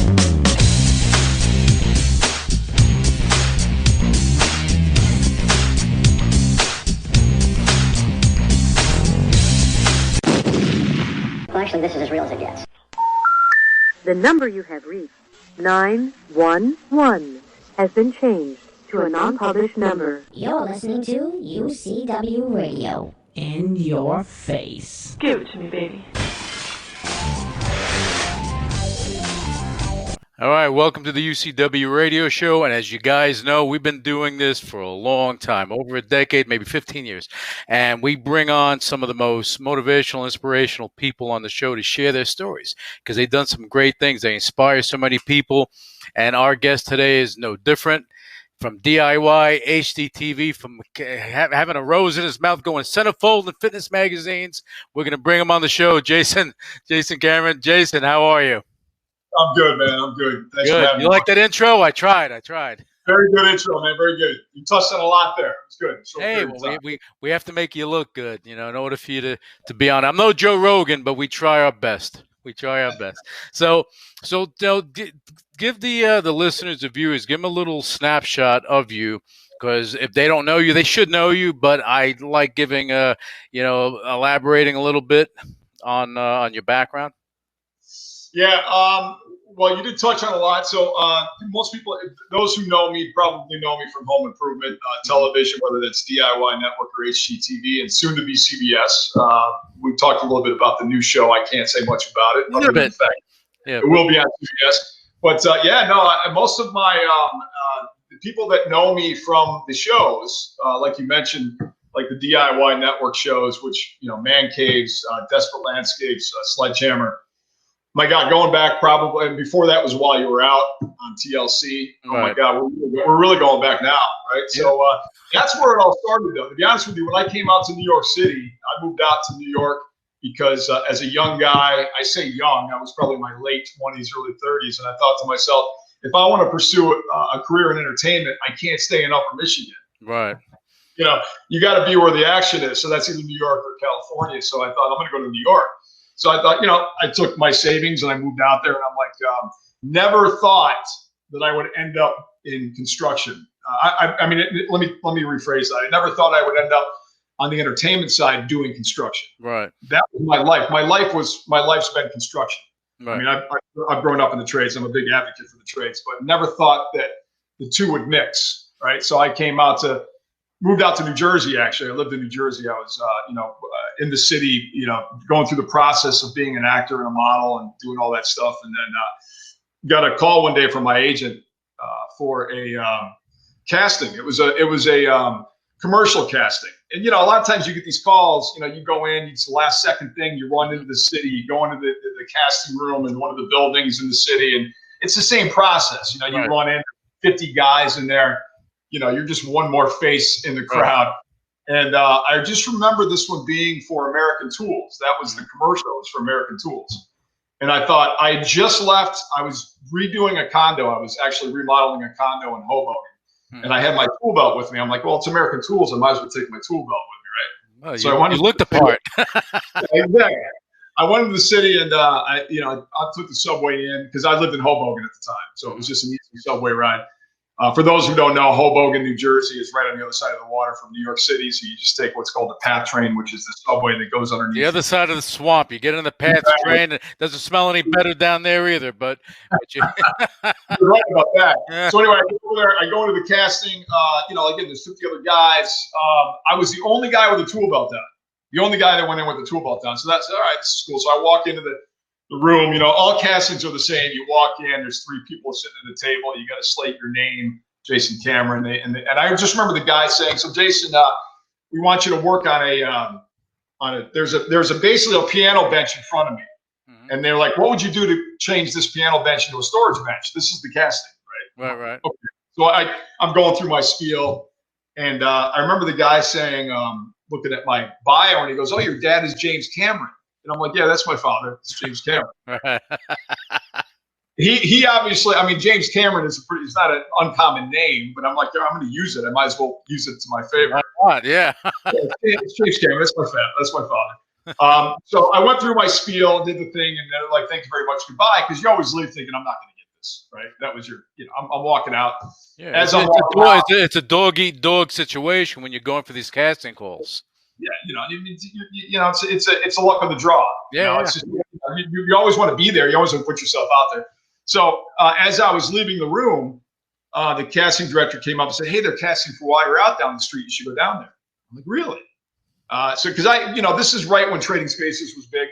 Well, actually, this is as real as it gets. The number you have reached, 911, has been changed to a non-published number. You're listening to UCW Radio. In your face. Give it to me, baby. All right, welcome to the UCW Radio Show. And as you guys know, we've been doing this for a long time, over a decade, maybe 15 years. And we bring on some of the most motivational, inspirational people on the show to share their stories because they've done some great things. They inspire so many people. And our guest today is no different. From DIY, HGTV, from having a rose in his mouth, going centerfold in fitness magazines. We're going to bring him on the show, Jason Cameron. Jason, how are you? I'm good, man. I'm good. Thanks for having me. You like that intro? I tried. Very good intro, man. Very good. You touched on a lot there. It's good. Hey, well, we have to make you look good, in order for you to be on. I'm no Joe Rogan, but we try our best. So give the listeners, the viewers, give them a little snapshot of you, because if they don't know you, they should know you. But I like giving elaborating a little bit on your background. Yeah. Well, you did touch on a lot. So most people, those who know me, probably know me from home improvement television, whether that's DIY Network or HGTV, and soon to be CBS. We talked a little bit about the new show. I can't say much about it. Other than the fact it will be on CBS. But most of my the people that know me from the shows, like you mentioned, like the DIY Network shows, which Man Caves, Desperate Landscapes, Sledgehammer. My God, going back probably, and before that was While You Were Out on TLC. Oh my God, we're really going back now, right? Yeah. So that's where it all started, though. To be honest with you, when I came out to New York City, I moved out to New York because as a young guy, I say young, I was probably in my late 20s, early 30s, and I thought to myself, if I want to pursue a career in entertainment, I can't stay in Upper Michigan. Right. You got to be where the action is. So that's either New York or California. So I thought, I'm going to go to New York. So I thought, I took my savings and I moved out there, and I'm like, never thought that I would end up in construction. Let me rephrase that. I never thought I would end up on the entertainment side doing construction. Right. That was my life. My life's been construction. Right. I mean, I've grown up in the trades. I'm a big advocate for the trades, but never thought that the two would mix. Right. So I moved out to New Jersey. Actually, I lived in New Jersey. I was, in the city, going through the process of being an actor and a model and doing all that stuff. And then got a call one day from my agent for a casting. It was a commercial casting. And, a lot of times you get these calls, you go in, it's the last second thing, you run into the city, you go into the casting room in one of the buildings in the city. And it's the same process. You Right. run in 50 guys in there, you're just one more face in the crowd. Right. And I just remember this one being for American Tools. That was the commercial. It was for American Tools. And I thought, I had just left. I was redoing a condo. I was actually remodeling a condo in Hoboken. And I had my tool belt with me. I'm like, well, it's American Tools. I might as well take my tool belt with me, right? Well, so you looked the part. Exactly. I went into the city and I took the subway in because I lived in Hoboken at the time. So it was just an easy subway ride. For those who don't know, Hoboken, New Jersey is right on the other side of the water from New York City. So you just take what's called the PATH train, which is the subway that goes underneath. The other side of the swamp. You get in the PATH train. It doesn't smell any better down there either. But you're right about that. Yeah. So anyway, I go over there. I go into the casting. Again, there's 50 other guys. I was the only guy with a tool belt on. The only guy that went in with a tool belt on. So that's all right. This is cool. So I walk into the room, all castings are the same. You walk in, there's 3 people sitting at the table. You got to slate your name, Jason Cameron. And I just remember the guy saying, so Jason, we want you to work on there's basically a piano bench in front of me. Mm-hmm. And they're like, what would you do to change this piano bench into a storage bench? This is the casting, right? Right. Okay. So I'm going through my spiel. And I remember the guy saying, looking at my bio, and he goes, oh, your dad is James Cameron. And I'm like, yeah, that's my father. It's James Cameron. He obviously, James Cameron it's not an uncommon name, but I'm like, I'm going to use it. I might as well use it to my favor. Yeah. It's James Cameron. That's my father. So I went through my spiel, did the thing, and they're like, thank you very much, goodbye. Because you always leave thinking, I'm not going to get this, right? That was your, I'm walking out. Yeah, As I'm walking out, it's a dog eat dog situation when you're going for these casting calls. yeah, it's a luck of the draw. Yeah, It's just, you always want to be there. You always want to put yourself out there. So as I was leaving the room, the casting director came up and said, "Hey, they're casting for While You're Out down the street. You should go down there." I'm like, "Really?" So because this is right when Trading Spaces was big.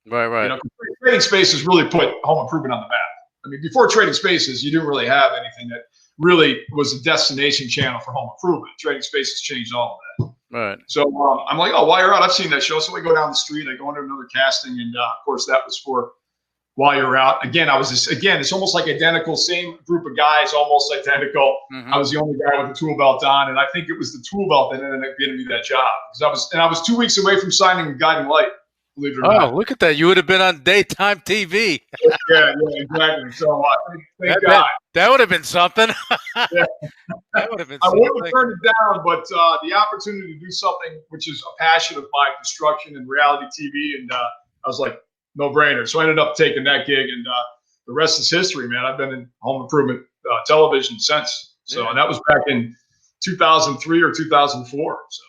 Right. Trading Spaces really put home improvement on the map. I mean, before Trading Spaces, you didn't really have anything that really was a destination channel for home improvement. Trading Spaces changed all of that. Right. So I'm like, "Oh, While You're Out, I've seen that show." So we go down the street. I go into another casting, and of course, that was for While You're Out. Again, it's almost like identical, same group of guys, almost identical. Mm-hmm. I was the only guy with the tool belt on, and I think it was the tool belt that ended up getting me that job because I was 2 weeks away from signing with Guiding Light. Believe it or not. Oh, look at that! You would have been on daytime TV. Yeah, exactly. So thank God. That would have been something. Yeah. That would have been. I wouldn't have turned it down, but the opportunity to do something which is a passion of mine, construction and reality TV, and I was like, no brainer. So I ended up taking that gig, and the rest is history, man. I've been in home improvement television since. So, and that was back in 2003 or 2004. So.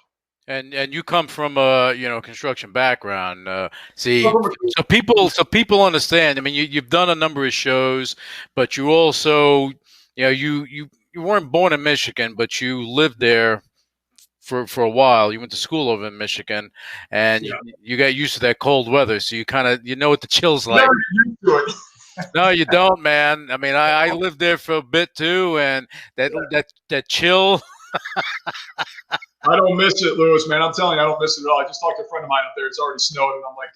And you come from a construction background. So people understand. I mean, you've done a number of shows, but you also you weren't born in Michigan, but you lived there for a while. You went to school over in Michigan, and you got used to that cold weather, so you kind of know what the chill's like. Never used to it. No, you don't, man. I mean, I lived there for a bit too, and that chill. I don't miss it, Lewis, man. I'm telling you, I don't miss it at all. I just talked to a friend of mine up there. It's already snowed, and I'm like,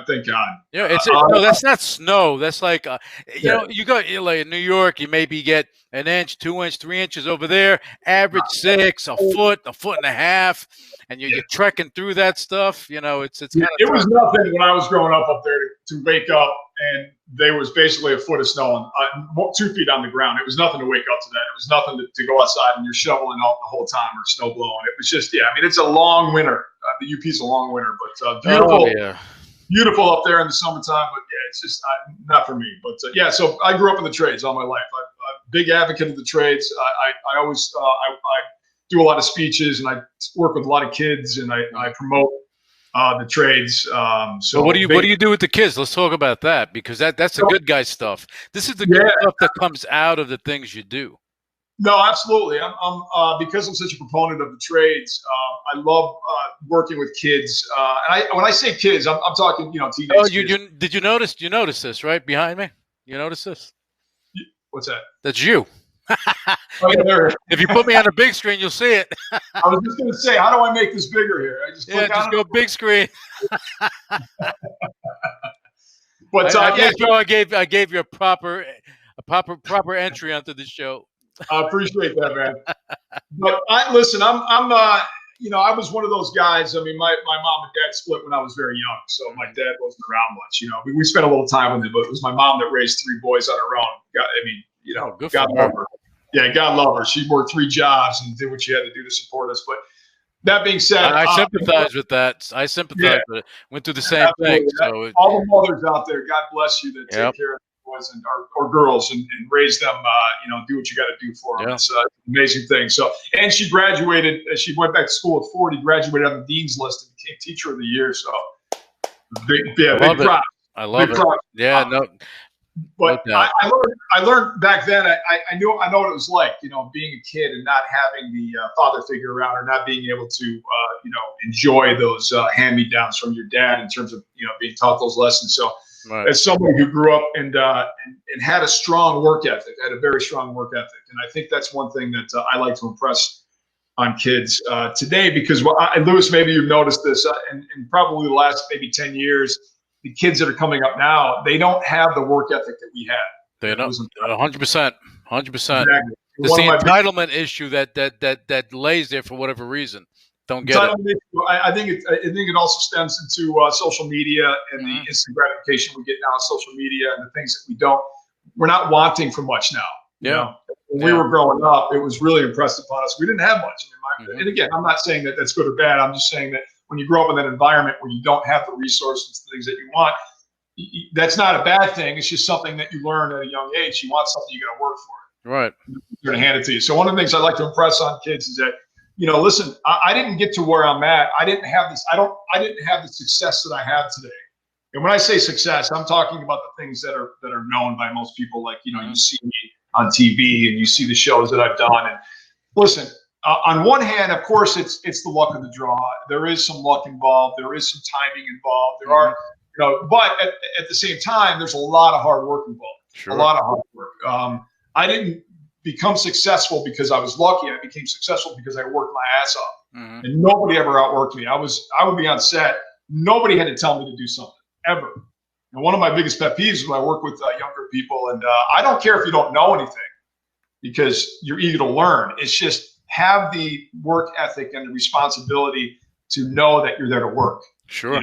thank God. Yeah, no, that's not snow. That's like, you go like in New York, you maybe get an inch, 2 inch, 3 inches over there. Average 6, a foot and a half, and you're trekking through that stuff. It's kind of. It was nothing when I was growing up there to wake up, and there was basically a foot of snow and 2 feet on the ground. It was nothing to wake up to that. It was nothing to go outside and you're shoveling out the whole time or snow blowing. It was just, it's a long winter. The UP's a long winter, but beautiful. Oh, yeah. Beautiful up there in the summertime, but it's just not for me. But so I grew up in the trades all my life. I'm a big advocate of the trades. I always I do a lot of speeches, and I work with a lot of kids, and I promote the trades. So what do you do with the kids? Let's talk about that, because that's the good guy stuff. This is the good stuff that comes out of the things you do. No, absolutely. I'm because I'm such a proponent of the trades. I love working with kids. And when I say kids, I'm talking teenage. Oh, kids. Did you notice? You notice this right behind me? You notice this? What's that? That's you. There. If you put me on a big screen, you'll see it. I was just going to say, how do I make this bigger here? I just go big screen. But I gave you a proper entry onto the show. I appreciate that, man. But I was one of those guys. I mean, my mom and dad split when I was very young, so my dad wasn't around much. We spent a little time with him, but it was my mom that raised 3 boys on her own. God love her. Yeah, God love her. She worked 3 jobs and did what she had to do to support us. But that being said, I sympathize with that. I sympathize with it. Went through the same thing. So all the mothers out there, God bless you, that take care of boys or girls and raise them. Do what you got to do for them. It's an amazing thing. So, and she graduated. She went back to school at 40. Graduated on the dean's list and became Teacher of the Year. So, big props. I love it. Yeah, no. But I learned back then. I know what it was like, being a kid and not having the father figure around, or not being able to, enjoy those hand-me-downs from your dad in terms of, being taught those lessons. So, as somebody who grew up and had a strong work ethic, had a very strong work ethic, and I think that's one thing that I like to impress on kids today. Because Lewis, maybe you've noticed this, in probably the last maybe 10 years. The kids that are coming up now, they don't have the work ethic that we had. They don't. 100%. 100%. Exactly. It's the entitlement issue that lays there for whatever reason. Don't get it. I think it also stems into social media and the instant gratification we get now on social media, and the things that we're not wanting for much now. Yeah. When we were growing up, it was really impressed upon us. We didn't have much. And again, I'm not saying that that's good or bad. I'm just saying that when you grow up in that environment where you don't have the resources, the things that you want, that's not a bad thing. It's just something that you learn at a young age. You want something, you got to work for it. Right. You're going to hand it to you. So one of the things I like to impress on kids is that, listen, I didn't get to where I'm at. I didn't have this. I didn't have the success that I have today. And when I say success, I'm talking about the things that are known by most people. Like, you see me on TV and you see the shows that I've done. And listen, on one hand, of course, it's the luck of the draw. There is some luck involved. There is some timing involved. There are, but at the same time, there's a lot of hard work involved. Sure. A lot of hard work. I didn't become successful because I was lucky. I became successful because I worked my ass off. Mm-hmm. And nobody ever outworked me. I would be on set. Nobody had to tell me to do something, ever. And one of my biggest pet peeves is when I work with younger people, and I don't care if you don't know anything because you're eager to learn. It's just have the work ethic and the responsibility to know that you're there to work. Sure.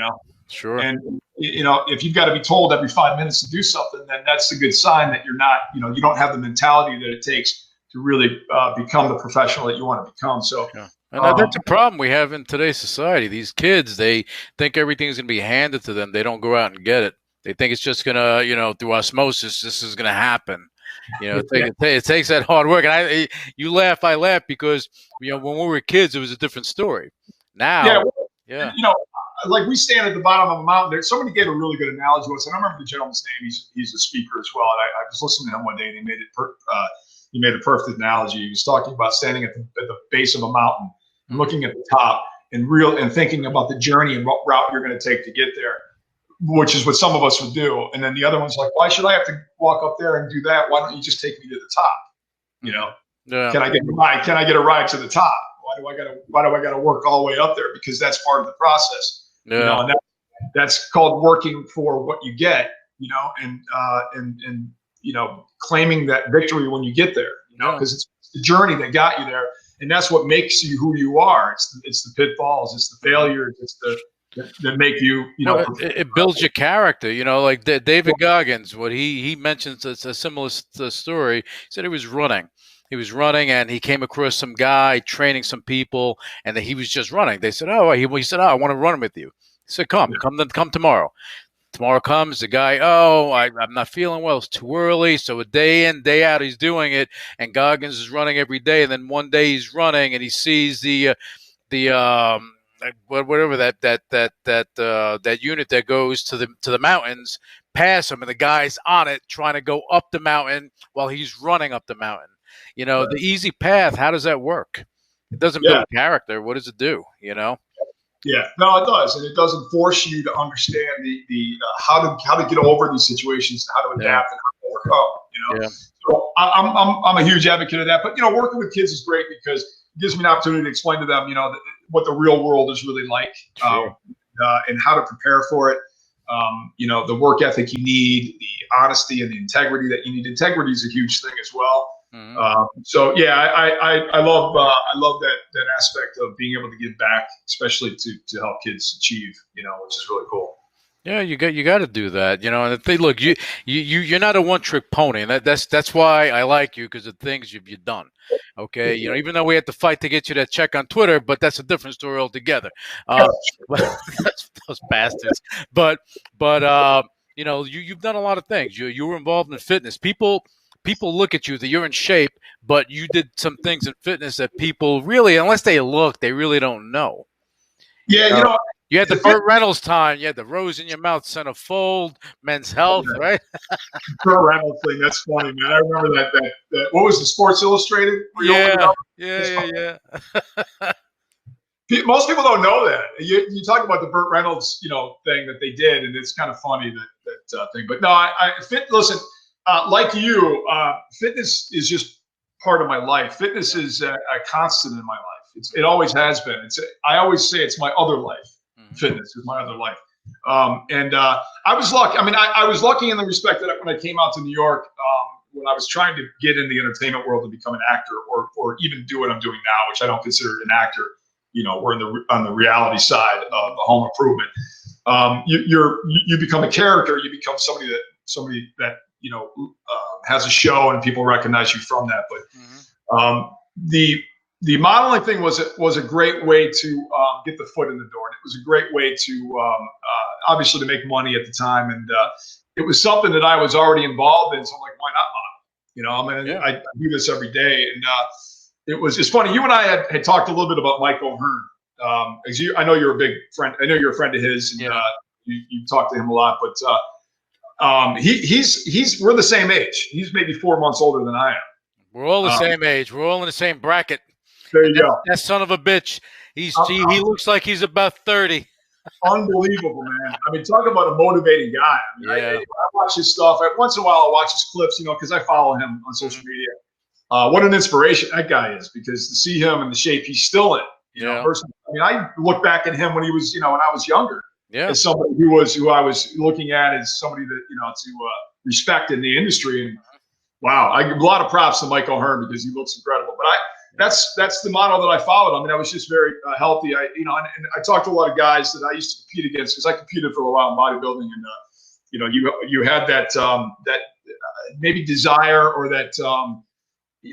Sure. And, if you've got to be told every 5 minutes to do something, then that's a good sign that you're not, you don't have the mentality that it takes to really become the professional that you want to become. So, yeah. And that's a problem we have in today's society. These kids, they think everything's going to be handed to them. They don't go out and get it. They think it's just going to, through osmosis, this is going to happen. It takes that hard work. And you laugh, I laugh because, when we were kids, it was a different story. Now, like we stand at the bottom of a mountain. There, somebody gave a really good analogy once, and I remember the gentleman's name. He's a speaker as well. And I was listening to him one day, and he made a perfect analogy. He was talking about standing at the base of a mountain, and looking at the top, and thinking about the journey and what route you're going to take to get there, which is what some of us would do. And then the other one's like, why should I have to walk up there and do that? Why don't you just take me to the top? Yeah. Can I get a ride? Can I get a ride to the top? Why do I gotta work all the way up there? Because that's part of the process. Yeah. And that's called working for what you get, and claiming that victory when you get there, because it's the journey that got you there. And that's what makes you who you are. It's the pitfalls, it's the failures, it's that make you, it builds your character, like David Goggins, what he mentions, it's a similar story. He said he was running. He was running and he came across some guy training some people, and he was just running. They said, he said, I want to run with you. He said, come tomorrow. Tomorrow comes the guy. I'm not feeling well. It's too early. So a day in, day out, he's doing it. And Goggins is running every day. And then one day he's running and he sees the whatever that unit that goes to the mountains pass him, and the guy's on it trying to go up the mountain while he's running up the mountain. The easy path, how does that work? It doesn't build character. What does it do? Yeah, no, it does, and it doesn't force you to understand the how to get over these situations, and how to adapt and how to overcome. So I'm a huge advocate of that. But working with kids is great because it gives me an opportunity to explain to them, what the real world is really like, and how to prepare for it. The work ethic you need, the honesty and the integrity that you need. Integrity is a huge thing as well. Mm-hmm. I love that aspect of being able to give back, especially to help kids achieve, which is really cool. Yeah, you got to do that, And the thing, look, you're not a one-trick pony, and that's why I like you, because of the things you've done. Okay, even though we had to fight to get you that check on Twitter, but that's a different story altogether. Those bastards. But you've done a lot of things. You were involved in fitness. People look at you that you're in shape, but you did some things in fitness that people really, unless they look, they really don't know. Yeah, you had the Burt Reynolds time. You had the rose in your mouth, centerfold, Men's Health, right? Burt Reynolds thing. That's funny, man. I remember that. What was the Sports Illustrated? Yeah. Most people don't know that. You talk about the Burt Reynolds, thing that they did, and it's kind of funny that thing. But no, listen. Like you, fitness is just part of my life. Fitness is a constant in my life. It always has been. I always say it's my other life. Mm-hmm. Fitness is my other life. I was lucky. I mean, I was lucky in the respect that when I came out to New York, when I was trying to get in the entertainment world to become an actor, or even do what I'm doing now, which I don't consider an actor. We're on the reality side of the home improvement. You become a character. You become somebody that has a show and people recognize you from that. But the modeling thing was a great way to get the foot in the door. And it was a great way to obviously to make money at the time. And it was something that I was already involved in. So I'm like, why not model? You know, I mean, I do this every day. And it's funny. You and I had talked a little bit about Mike O'Hearn. I know you're a big friend. I know you're a friend of his. And you talk to him a lot. But we're the same age. He's maybe 4 months older than I am. We're all the same age. We're all in the same bracket. There you go. That son of a bitch. He looks like he's about 30. Unbelievable, man. I mean, talk about a motivating guy. I mean, I watch his stuff. Once in a while, I'll watch his clips, because I follow him on social media. What an inspiration that guy is, because to see him in the shape he's still in, personally. I mean, I look back at him when he was, when I was younger, as somebody who I was looking at as somebody that, to respect in the industry. And wow, I give a lot of props to Mike O'Hearn because he looks incredible. But that's the model that I followed. I mean, I was just very healthy. And I talked to a lot of guys that I used to compete against because I competed for a while in bodybuilding, and you had that maybe desire or that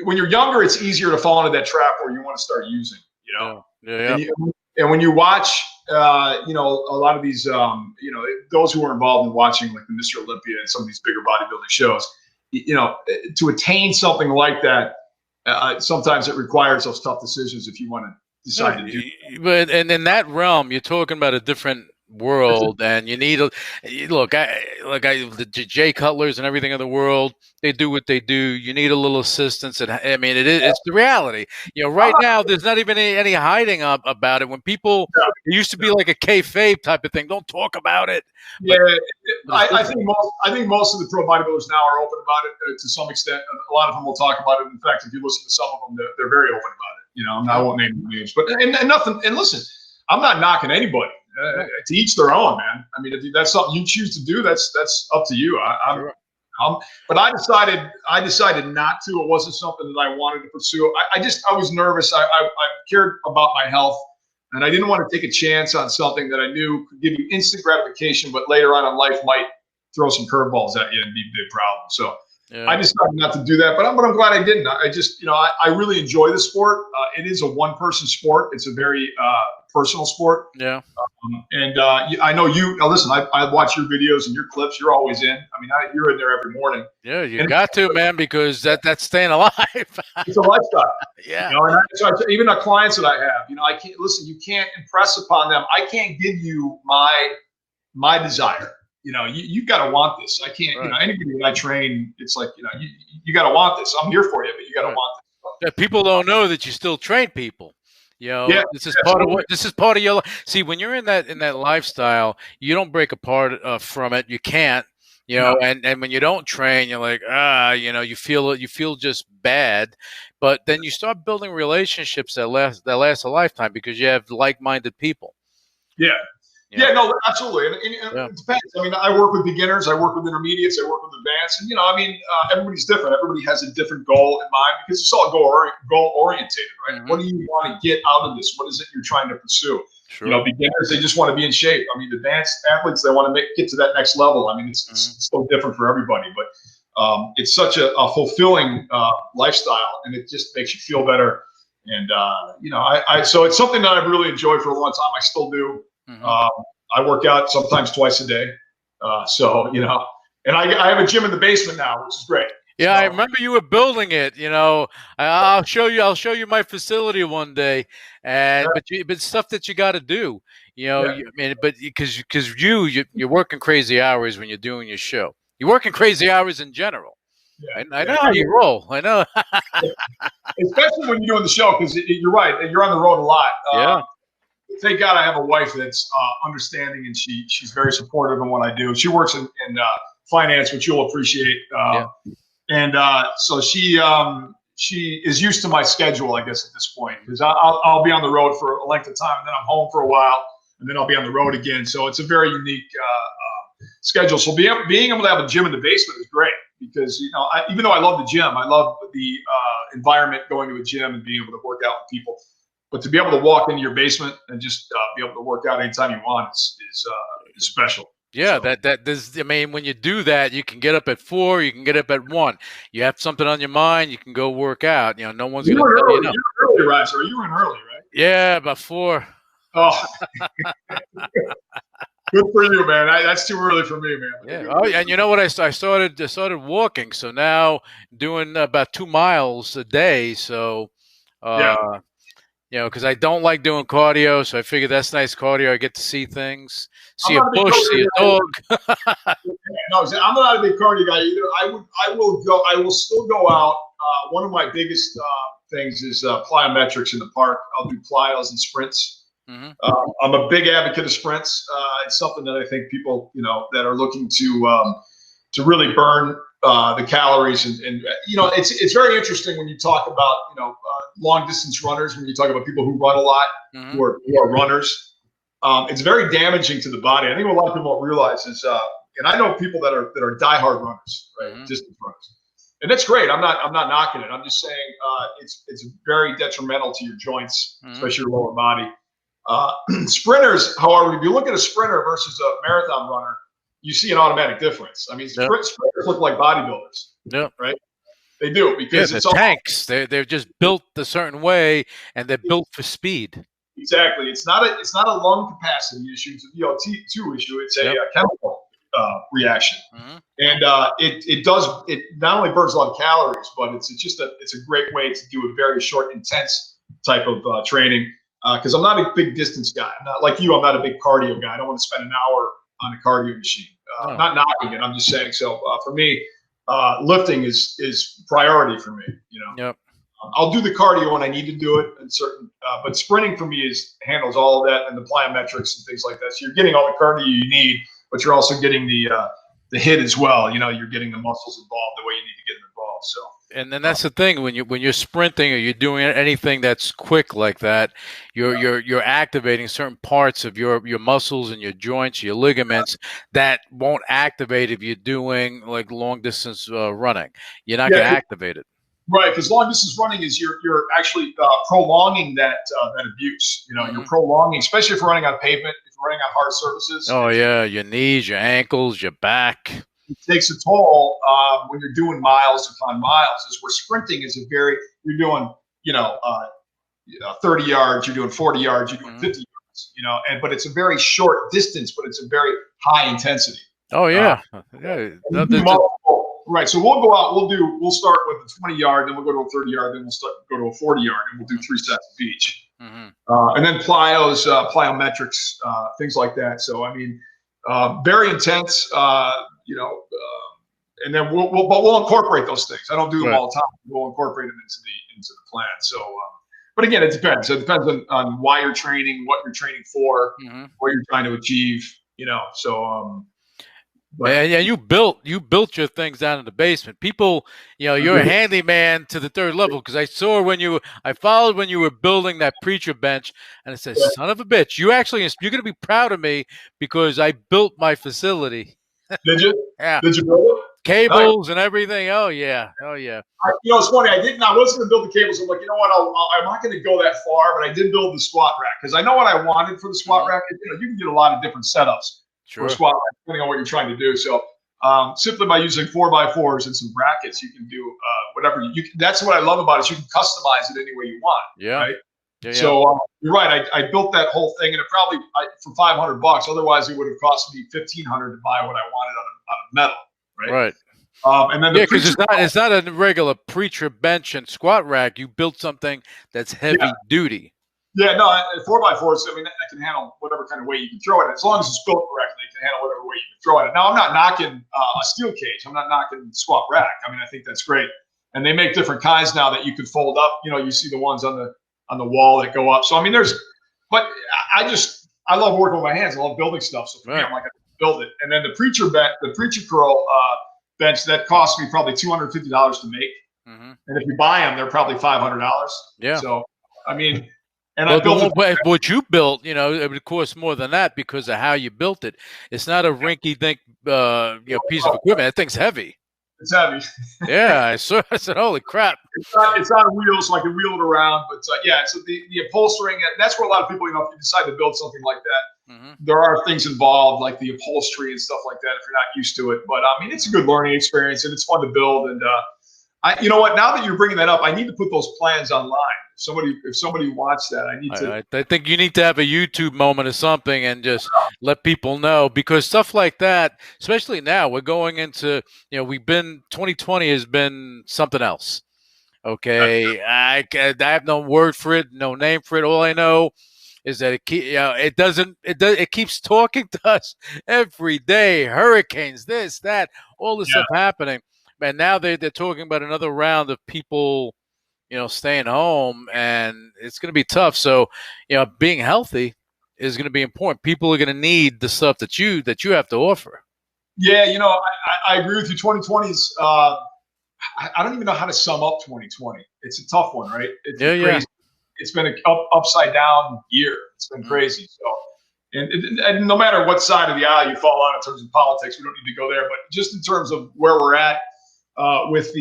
when you're younger, it's easier to fall into that trap where you want to start using, And when you watch, a lot of these, those who are involved in watching like the Mr. Olympia and some of these bigger bodybuilding shows, to attain something like that. Sometimes it requires those tough decisions if you want to decide to do that. But and in that realm, you're talking about a different world, and you need the Jay Cutlers and everything in the world. They do what they do. You need a little assistance, and I mean, it's the reality. Right now, there's not even any hiding up about it. When people, it used to be like a kayfabe type of thing. Don't talk about it. I think most of the pro bodybuilders now are open about it to some extent. A lot of them will talk about it. In fact, if you listen to some of them, they're very open about it. I won't name names, but and nothing. And listen, I'm not knocking anybody. To each their own, man. I mean, if that's something you choose to do, that's up to you. But I decided not to. It wasn't something that I wanted to pursue. I was nervous. I cared about my health, and I didn't want to take a chance on something that I knew could give you instant gratification, but later on in life might throw some curveballs at you and be a big problem. So I decided not to do that. But I'm glad I didn't. I just, I really enjoy the sport. It is a one-person sport. It's a very personal sport. Yeah. I know you. Listen, I watch your videos and your clips. You're always in. I mean, you're in there every morning. Yeah, you got to, man, because that's staying alive. It's a lifestyle. Yeah. So even the clients that I have, I can't listen. You can't impress upon them. I can't give you my desire. You got to want this. I can't. Right. Anybody that I train, it's like you got to want this. I'm here for you, but you got to want this. Yeah, people don't know that you still train people. This is part of your life. See, when you're in that lifestyle, you don't break apart from it. You can't, and when you don't train, you're like, you feel just bad, but then you start building relationships that last a lifetime because you have like-minded people. Yeah. Yeah, no, absolutely. And it depends. I mean, I work with beginners, I work with intermediates, I work with advanced. And, everybody's different. Everybody has a different goal in mind because it's all goal orientated, right? Mm-hmm. What do you want to get out of this? What is it you're trying to pursue? Sure. Beginners, they just want to be in shape. I mean, advanced athletes, they want to get to that next level. I mean, it's so different for everybody. But it's such a fulfilling lifestyle, and it just makes you feel better. And, so it's something that I've really enjoyed for a long time. I still do. Mm-hmm. I work out sometimes twice a day. And I have a gym in the basement now, which is great. Yeah, I remember you were building it. I'll show you my facility one day. And but stuff that you got to do. But because you're working crazy hours when you're doing your show. You're working crazy hours in general. Yeah, I know how you roll. I know. Especially when you're doing the show, because you're right. You're on the road a lot. Thank God I have a wife that's understanding, and she's very supportive in what I do. She works in finance, which you'll appreciate. And so she is used to my schedule, I guess, at this point, because I'll be on the road for a length of time, and then I'm home for a while, and then I'll be on the road again. So it's a very unique schedule. So being able to have a gym in the basement is great because, even though I love the gym, I love the environment, going to a gym and being able to work out with people. But to be able to walk into your basement and just be able to work out anytime you want is special. Yeah, So, I mean, when you do that, you can get up at 4, you can get up at 1. You have something on your mind, you can go work out. No one's going to tell you no. You're an early riser. You were in early, right? Yeah, about 4. Oh, good for you, man. That's too early for me, man. Yeah. Oh, and you know what? I started walking, so now doing about 2 miles a day. So, because I don't like doing cardio, so I figure that's nice cardio. I get to see things, see a bush, see a dog. No, I'm not a big cardio guy either. I will still go out. One of my biggest things is plyometrics in the park. I'll do plyos and sprints. Mm-hmm. I'm a big advocate of sprints. It's something that I think people, that are looking to really burn the calories, and it's very interesting when you talk about long distance runners. When you talk about people who run a lot, mm-hmm. who are runners, it's very damaging to the body. I think what a lot of people don't realize is, and I know people that are diehard runners, right, mm-hmm. distance runners, and that's great. I'm not knocking it. I'm just saying it's very detrimental to your joints, mm-hmm. especially your lower body. Sprinters, however, if you look at a sprinter versus a marathon runner, you see an automatic difference. I mean, sprinters look like bodybuilders. Yeah. Right? They do, because it's tanks. They're just built a certain way, and they're built for speed. Exactly. It's not a lung capacity issue. It's a VO2 issue. It's a chemical reaction, mm-hmm. and it not only burns a lot of calories, but it's a great way to do a very short, intense type of training. Because I'm not a big distance guy. I'm not like you. I'm not a big cardio guy. I don't want to spend an hour on a cardio machine. Not knocking it. I'm just saying. So for me, lifting is priority for me. Yep. I'll do the cardio when I need to do it, and but sprinting for me handles all of that, and the plyometrics and things like that. So you're getting all the cardio you need, but you're also getting the hit as well. You're getting the muscles involved the way you need to get them involved. So. And then that's the thing, when you're sprinting or you're doing anything that's quick like that, you're activating certain parts of your muscles and your joints, your ligaments that won't activate if you're doing like long distance running. You're not going to activate it. Right, because long distance running is you're actually prolonging that abuse. Mm-hmm. You're prolonging, especially if you're running on pavement, if you're running on hard surfaces. Oh yeah, your knees, your ankles, your back. It takes a toll when you're doing miles upon miles. Is where sprinting is you're doing 30 yards, you're doing 40 yards, you're doing mm-hmm. 50 yards, but it's a very short distance, but it's a very high intensity. Oh yeah, right. So we'll go out. We'll start with a 20 yard, then we'll go to a 30 yard, then we'll go to a 40 yard, and we'll do 3 sets of each. Mm-hmm. And then plyos, plyometrics, things like that. So I mean, very intense. And then we'll incorporate those things. I don't do them all the time. We'll incorporate them into the plan. So, but again, it depends. It depends on why you're training, what you're training for, mm-hmm. what you're trying to achieve. So. Yeah, you built your things down in the basement. People, you're a handyman to the third level, because I followed when you were building that preacher bench, and I said, son of a bitch, you're going to be proud of me because I built my facility. Did you? Yeah. Did you build it? Cables and everything. Oh yeah. It's funny. I wasn't going to build the cables. I'm like, you know what? I'm not going to go that far, but I did build the squat rack because I know what I wanted for the squat rack. You can get a lot of different setups for a squat rack depending on what you're trying to do. So simply by using 4x4s and some brackets, you can do whatever you can. That's what I love about it. You can customize it any way you want. Yeah. Right? Yeah. So you're right. I built that whole thing, and it probably for $500. Otherwise, it would have cost me $1,500 to buy what I wanted on a metal. Right. And then because it's not a regular preacher bench and squat rack. You built something that's heavy duty. Yeah, no, 4x4s. I mean, that can handle whatever kind of weight you can throw it. As long as it's built correctly, it can handle whatever weight you can throw at it. Now, I'm not knocking a steel cage. I'm not knocking squat rack. I mean, I think that's great. And they make different kinds now that you can fold up. You see the ones on the wall that go up. So I mean, I love working with my hands. I love building stuff. So for me, I'm like, I build it. And then the preacher curl bench, that cost me probably $250 to make. Mm-hmm. And if you buy them, they're probably $500. Yeah. So I mean, and I built what you built. It would cost more than that because of how you built it. It's not a rinky-dink piece of equipment. That thing's heavy. It's heavy. Yeah, I saw. I said, "Holy crap!" It's on wheels, so I can wheel it around. But yeah, so the upholstering, that's where a lot of people, if you decide to build something like that, there are things involved like the upholstery and stuff like that if you're not used to it. But I mean, it's a good learning experience and it's fun to build. And you know what? Now that you're bringing that up, I need to put those plans online. If somebody wants that, I need to. I think you need to have a YouTube moment or something and just let people know, because stuff like that, especially now, we're going into, 2020 has been something else. Okay, I have no word for it, no name for it. All I know is that it keeps talking to us every day. Hurricanes, this, that, all this stuff happening, and now they're talking about another round of people, staying home, and it's going to be tough. So, being healthy is going to be important. People are going to need the stuff that you have to offer. Yeah, I agree with you. 2020's. I don't even know how to sum up 2020. It's a tough one, right? It's crazy. Yeah. It's been an upside down year. It's been crazy. So, and no matter what side of the aisle you fall on in terms of politics, we don't need to go there. But just in terms of where we're at with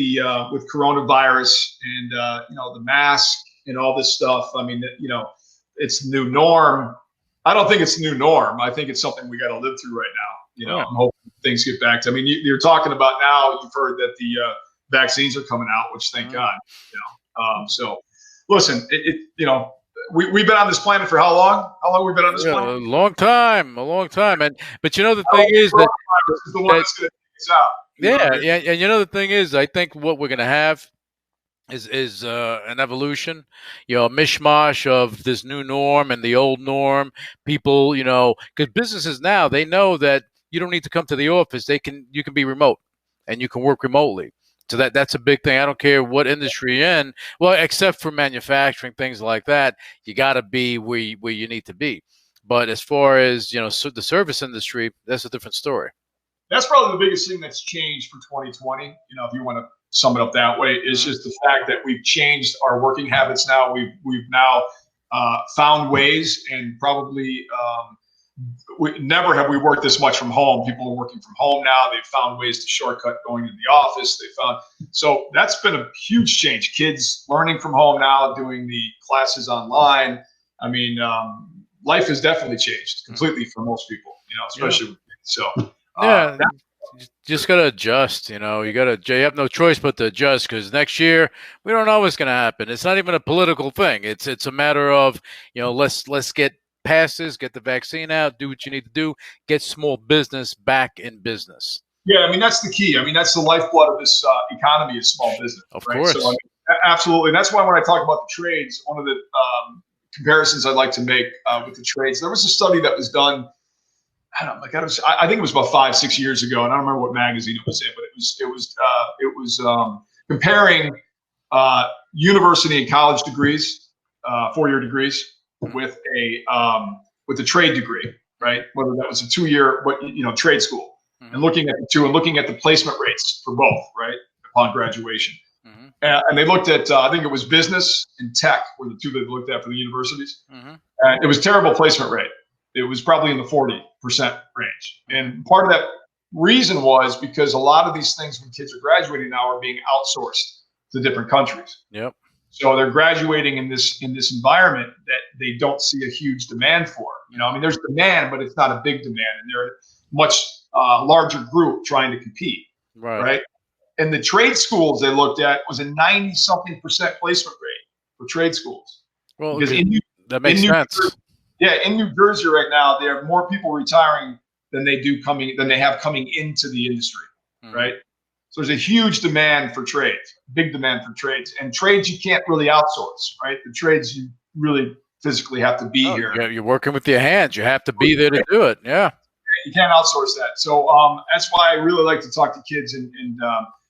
coronavirus and the mask and all this stuff. I mean, it's the new norm. I don't think it's the new norm. I think it's something we got to live through right now. I'm hoping things get back to. I mean, you're talking about now. You've heard that the vaccines are coming out, which thank God. So listen, we've been on this planet for how long? How long have we been on this planet? A long time. But the thing is that this is the one that's going to take us out. Yeah, and the thing is, I think what we're going to have is an evolution, a mishmash of this new norm and the old norm. People, because businesses now, they know that you don't need to come to the office. You can be remote and you can work remotely. So that's a big thing. I don't care what industry you're in. Well, except for manufacturing, things like that, you got to be where you need to be. But as far as, the service industry, that's a different story. That's probably the biggest thing that's changed for 2020. If you want to sum it up that way, is just the fact that we've changed our working habits now. We've now found ways, and probably never have we worked this much from home. People are working from home now. They've found ways to shortcut going to the office. So that's been a huge change. Kids learning from home now, doing the classes online. I mean, life has definitely changed completely for most people, especially with kids. So. Yeah, you just gotta adjust. You have no choice but to adjust, because next year we don't know what's gonna happen. It's not even a political thing. It's a matter of let's get past this, get the vaccine out, do what you need to do, get small business back in business. Yeah, I mean that's the key. I mean that's the lifeblood of this economy is small business. Of course. So, absolutely. And that's why when I talk about the trades, one of the comparisons I'd like to make with the trades, there was a study that was done. I think it was about 5-6 years ago, and I don't remember what magazine it was in, but it was comparing university and college degrees, 4-year degrees, with a trade degree, right? Whether that was a 2-year, trade school, and looking at the two and looking at the placement rates for both, right, upon graduation. And they looked at, I think it was business and tech were the two they looked at for the universities, and it was terrible placement rate. It was probably in the 40% range. And part of that reason was because a lot of these things when kids are graduating now are being outsourced to different countries. Yep. So they're graduating in this environment that they don't see a huge demand for. I mean, there's demand, but it's not a big demand. And they're a much larger group trying to compete. Right. And the trade schools they looked at was a 90-something% placement rate for trade schools. Well, because that makes sense. In New Jersey right now, there are more people retiring than they have coming into the industry, right? So there's a huge demand for trades, big demand for trades, and trades you can't really outsource, right? The trades you really physically have to be here. Yeah, you're working with your hands. You have to be there to do it. Yeah, you can't outsource that. So that's why I really like to talk to kids and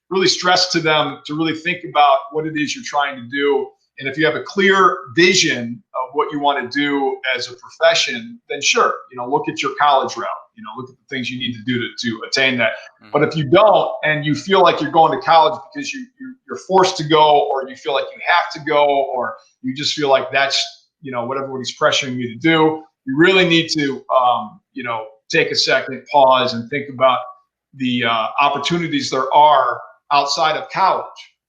really stress to them to really think about what it is you're trying to do. And if you have a clear vision of what you want to do as a profession, then sure, look at your college route, look at the things you need to do to attain that. But if you don't, and you feel like you're going to college because you're forced to go, or you feel like you have to go, or you just feel like that's, what everybody's pressuring you to do, you really need to, take a second, pause, and think about the opportunities there are outside of college,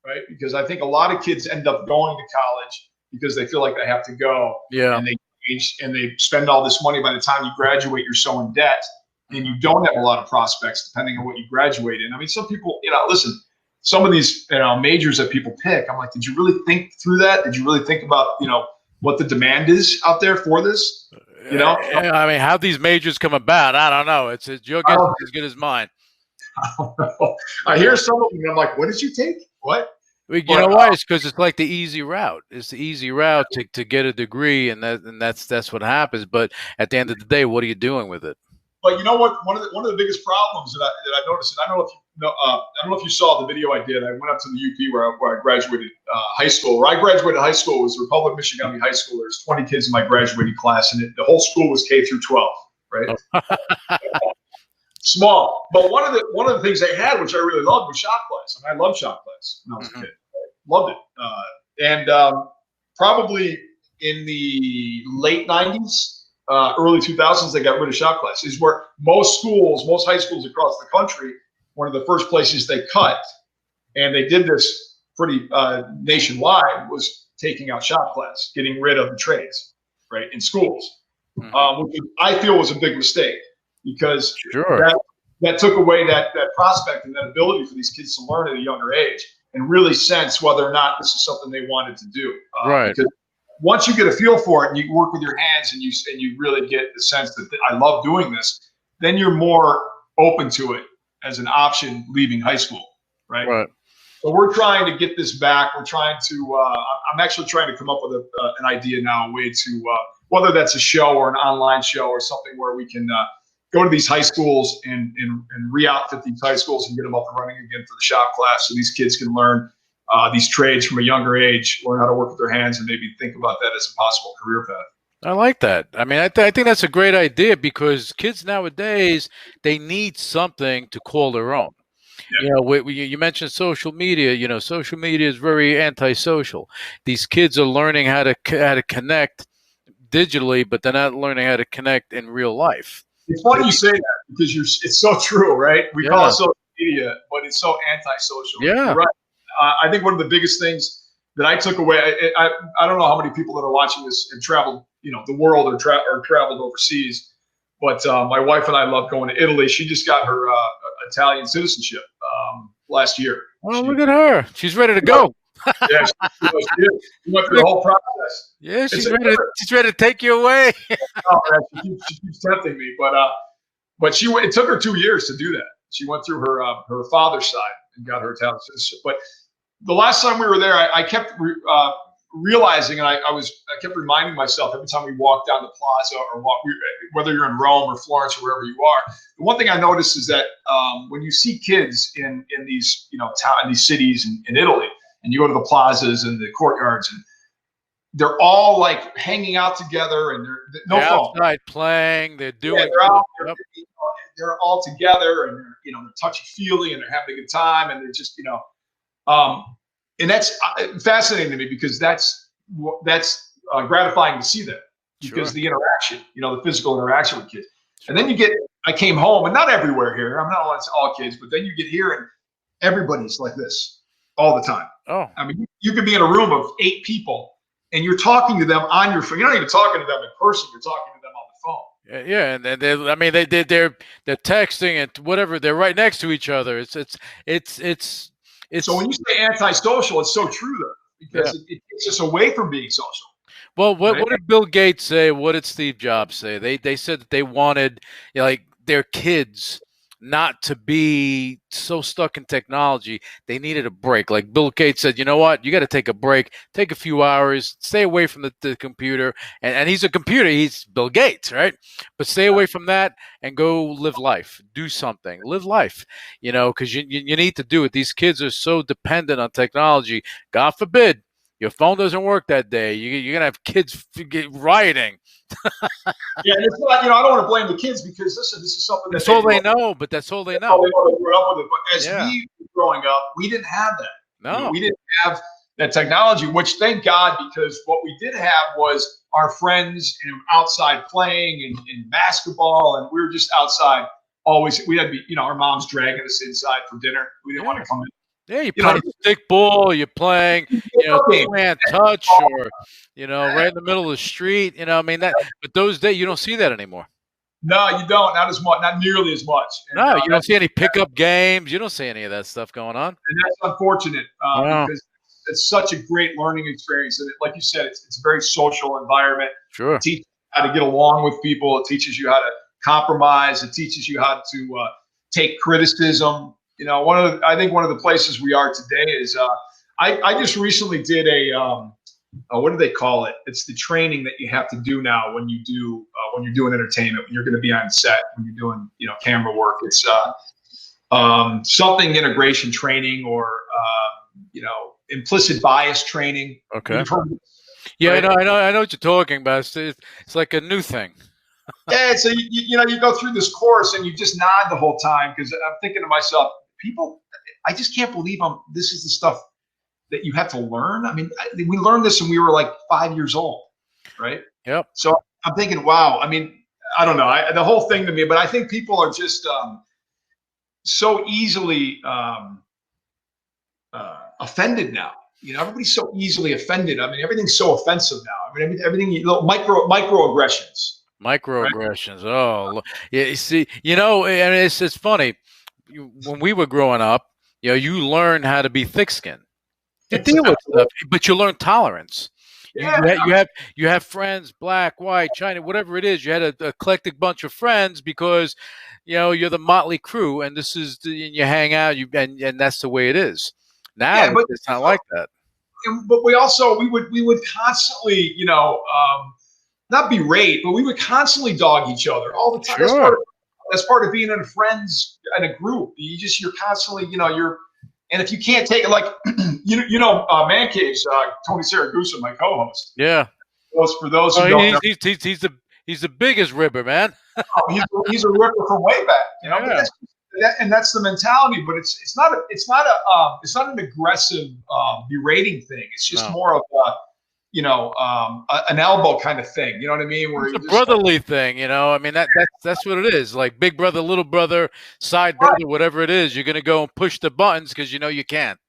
right? Because I think a lot of kids end up going to college because they feel like they have to go. Yeah. And they spend all this money. By the time you graduate, you're so in debt, and you don't have a lot of prospects depending on what you graduate in. I mean, some people, listen, some of these, majors that people pick, I'm like, did you really think through that? Did you really think about, what the demand is out there for this? I mean, how these majors come about, I don't know. It's your guess is as good as mine. I don't know. I hear some of them, and I'm like, what did you take? What? You know why? It's because it's like the easy route. It's the easy route to get a degree, and that's what happens. But at the end of the day, what are you doing with it? But you know what? One of the biggest problems that I noticed, and I don't know if you saw the video I did. I went up to the UP where I graduated high school. Where I graduated high school was Republic Michigan High School. There's 20 kids in my graduating class, and the whole school was K through 12, right? Small. But one of the things they had, which I really loved, was shop class. I mean, I loved shop class when I was a kid. Loved it. And probably in the late 90s, early 2000s, they got rid of shop class. Is where most high schools across the country, one of the first places they cut, and they did this pretty nationwide, was taking out shop class, getting rid of the trades, right, in schools, which I feel was a big mistake, because that took away that prospect and that ability for these kids to learn at a younger age and really sense whether or not this is something they wanted to do. Right. Because once you get a feel for it and you work with your hands and you really get the sense that I love doing this, then you're more open to it as an option leaving high school, right? Right. So we're trying to get this back. We're trying to. I'm actually trying to come up with an idea now, a way to whether that's a show or an online show or something where we can go to these high schools and re-outfit these high schools and get them up and running again for the shop class, so these kids can learn these trades from a younger age, learn how to work with their hands, and maybe think about that as a possible career path. I like that. I mean, I think that's a great idea, because kids nowadays, they need something to call their own. Yeah. You mentioned social media. Social media is very antisocial. These kids are learning how to connect digitally, but they're not learning how to connect in real life. It's funny you say that, because it's so true, right? We call it social media, but it's so antisocial. Yeah. You're right. I think one of the biggest things that I took away, I don't know how many people that are watching this have traveled, the world or traveled overseas, but my wife and I love going to Italy. She just got her Italian citizenship last year. Oh, look at her. She's ready to go. Yeah, she went through the whole process. Yeah, she's ready to take you away. Oh, man, she keeps tempting me, but it took her 2 years to do that. She went through her father's side and got her Italian citizenship. But the last time we were there, I kept realizing, and I kept reminding myself every time we walked down the plaza or whether you're in Rome or Florence or wherever you are. The one thing I noticed is that when you see kids in these in these cities in Italy, and you go to the plazas and the courtyards, and they're all like hanging out together, and they're outside playing. They're doing. Yeah, they're all together, and they're touchy feely, and they're having a good time, and they're just and that's fascinating to me, because that's gratifying to see that, because the interaction, the physical interaction with kids. And then I came home, and not everywhere here. I'm not all kids, but then you get here, and everybody's like this all the time. Oh, I mean, you could be in a room of 8 people, and you're talking to them on your phone. You're not even talking to them in person. You're talking to them on the phone. Yeah, and they're texting and whatever. They're right next to each other. It's so when you say antisocial, it's so true though, because it takes us away from being social. Well, what did Bill Gates say? What did Steve Jobs say? They said that they wanted their kids not to be so stuck in technology. They needed a break. Like Bill Gates said, you know what? You got to take a break, take a few hours, stay away from the computer. And he's a computer. He's Bill Gates, right? But stay away from that and go live life. Do something. Live life, because you need to do it. These kids are so dependent on technology. God forbid your phone doesn't work that day. You're going to have kids rioting. Yeah, and it's not, I don't want to blame the kids, because listen, this is something that's all they know. But that's all they know. They grew up with it. But as we were growing up, we didn't have that. No, we didn't have that technology. Which, thank God, because what we did have was our friends and outside playing and basketball, and we were just outside always. We had to be, our moms dragging us inside for dinner. We didn't want to come in. Yeah, you're playing stick ball, you're playing, slant touch, or, right in the middle of the street. I mean, but those days, you don't see that anymore. No, you don't. Not as much. Not nearly as much. And, no, you don't see any pickup games. You don't see any of that stuff going on. And that's unfortunate because it's such a great learning experience. And like you said, it's a very social environment. Sure. It teaches you how to get along with people. It teaches you how to compromise. It teaches you how to take criticism. I think one of the places we are today is I just recently did what do they call it? It's the training that you have to do now when you're doing entertainment, when you're going to be on set, when you're doing camera work. It's something integration training or implicit bias training. Okay. Yeah, right? I know what you're talking about. It's like a new thing. Yeah, so you go through this course and you just nod the whole time because I'm thinking to myself, people, I just can't believe this is the stuff that you have to learn. I mean, we learned this when we were like 5 years old, right? Yep. So I'm thinking, wow. I mean, I don't know, the whole thing to me, but I think people are just so easily offended now. Everybody's so easily offended. I mean, everything's so offensive now. I mean, everything microaggressions. Microaggressions. Right? Oh, yeah. You see, and it's funny. When we were growing up, you learn how to be thick-skinned. You deal with stuff, but you learn tolerance. Yeah. You have friends, black, white, China, whatever it is. You had an eclectic bunch of friends because you're the motley crew, and you hang out. And that's the way it is. Now it's not like that. But we would constantly not berate, but we would constantly dog each other all the time. Sure. That's part of being in friends in a group. You're constantly and if you can't take it, like Man Cave's Tony Saragusa, my co-host. Yeah. For those who don't know, he's the biggest ripper, man. he's a ripper from way back. Yeah. And that's the mentality. But it's not an aggressive berating thing. It's just more of an elbow kind of thing. You know what I mean? Where it's a brotherly thing. I mean that's what it is. Like big brother, little brother, side brother, whatever it is. You're gonna go and push the buttons because you can't.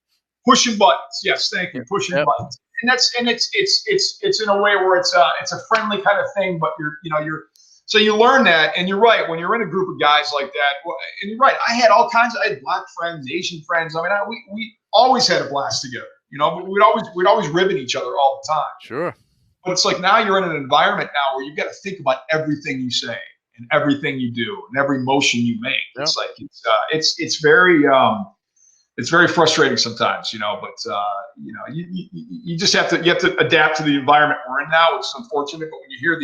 Pushing buttons. Yes, thank you. Pushing buttons. And it's in a way where it's a friendly kind of thing, but so you learn that, and you're right. When you're in a group of guys like that, and you're right. I had black friends, Asian friends. I mean, we always had a blast together. We'd always ribbon each other all the time. Sure. But it's like now you're in an environment now where you've got to think about everything you say and everything you do and every motion you make. Yep. It's like it's very frustrating sometimes, But you just have to adapt to the environment we're in now, which is unfortunate. But when you hear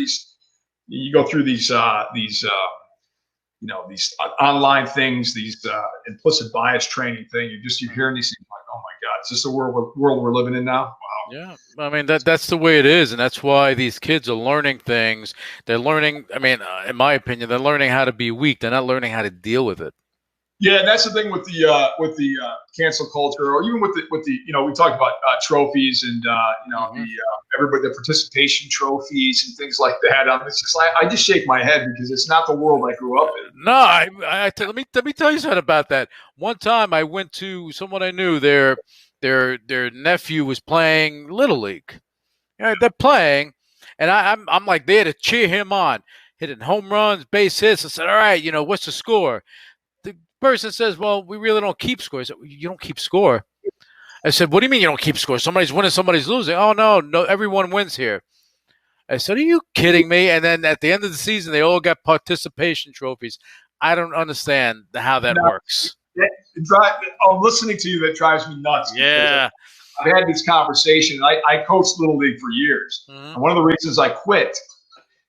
you go through these online things, these implicit bias training thing. You're hearing these things like, oh my God, is this the world we're living in now? Wow. Yeah, I mean that's the way it is, and that's why these kids are learning things. They're learning. I mean, in my opinion, they're learning how to be weak. They're not learning how to deal with it. Yeah, and that's the thing with the cancel culture, or even with the we talk about trophies and everybody, the participation trophies and things like that. It's just like I just shake my head because it's not the world I grew up in. No, let me tell you something about that. One time I went to someone I knew. Their nephew was playing Little League. They're playing, and I'm like there to cheer him on, hitting home runs, base hits. I said, all right, what's the score? Person says, well, we really don't keep score. I said, you don't keep score? I said, what do you mean you don't keep score? Somebody's winning, somebody's losing. Oh, no, everyone wins here. I said, are you kidding me? And then at the end of the season, they all got participation trophies. I don't understand how that works. Listening to you, that drives me nuts. Yeah. I've had this conversation. I coached Little League for years. Mm-hmm. And one of the reasons I quit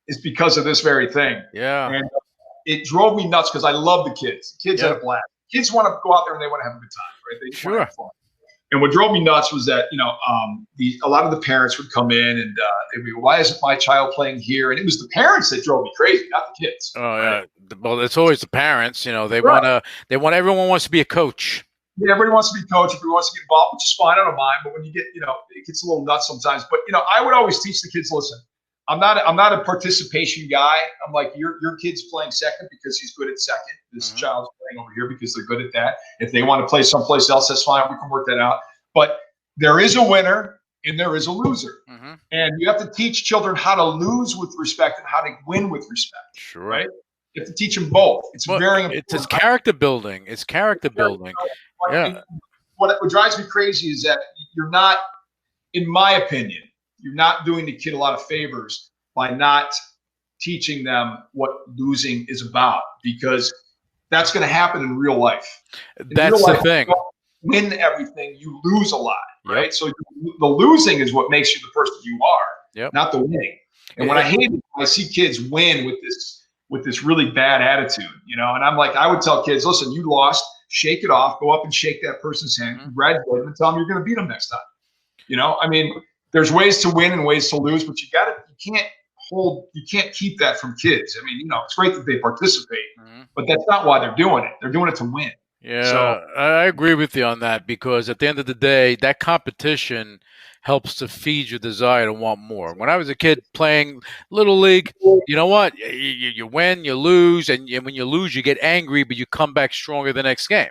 is because of this very thing. Yeah. And it drove me nuts because I love the kids. The kids had a blast. Kids want to go out there and they want to have a good time, right? They want to have fun. And what drove me nuts was that, a lot of the parents would come in and they'd be, why isn't my child playing here? And it was the parents that drove me crazy, not the kids. Oh, yeah. Well, it's always the parents. They everyone wants to be a coach. Yeah, everybody wants to be a coach. Everybody wants to get involved, which is fine. I don't mind. But when you get, it gets a little nuts sometimes. But, I would always teach the kids, listen, I'm not a participation guy. I'm like, your kid's playing second because he's good at second. This child's playing over here because they're good at that. If they want to play someplace else, that's fine. We can work that out. But there is a winner and there is a loser. Mm-hmm. And you have to teach children how to lose with respect and how to win with respect. Sure. Right? You have to teach them both. It's very important. It's character building. It's character building. Yeah. What drives me crazy is that you're not, in my opinion, you're not doing the kid a lot of favors by not teaching them what losing is about, because that's going to happen in real life. That's the thing. You don't win everything, you lose a lot, right? Yep. So the losing is what makes you the person you are, not the winning. And what I hate is when I see kids win with this really bad attitude, and I'm like, I would tell kids, listen, you lost, shake it off, go up and shake that person's hand, congratulate them, and tell them you're going to beat them next time. I mean, there's ways to win and ways to lose, but you can't keep that from kids. I mean, it's great that they participate, but that's not why they're doing it. They're doing it to win. Yeah, so, I agree with you on that, because at the end of the day, that competition helps to feed your desire to want more. When I was a kid playing Little League, you know what? You win, you lose, and when you lose, you get angry, but you come back stronger the next game.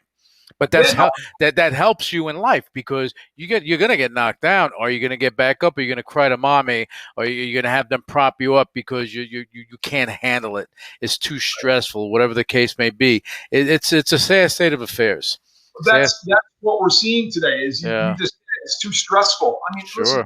But that's how that helps you in life, because you're gonna get knocked down. Are you gonna get back up? Are you gonna cry to mommy? Or are you gonna have them prop you up because you can't handle it? It's too stressful. Whatever the case may be, it's a sad state of affairs. That's what we're seeing today. Is you just, it's too stressful. I mean, sure. Listen,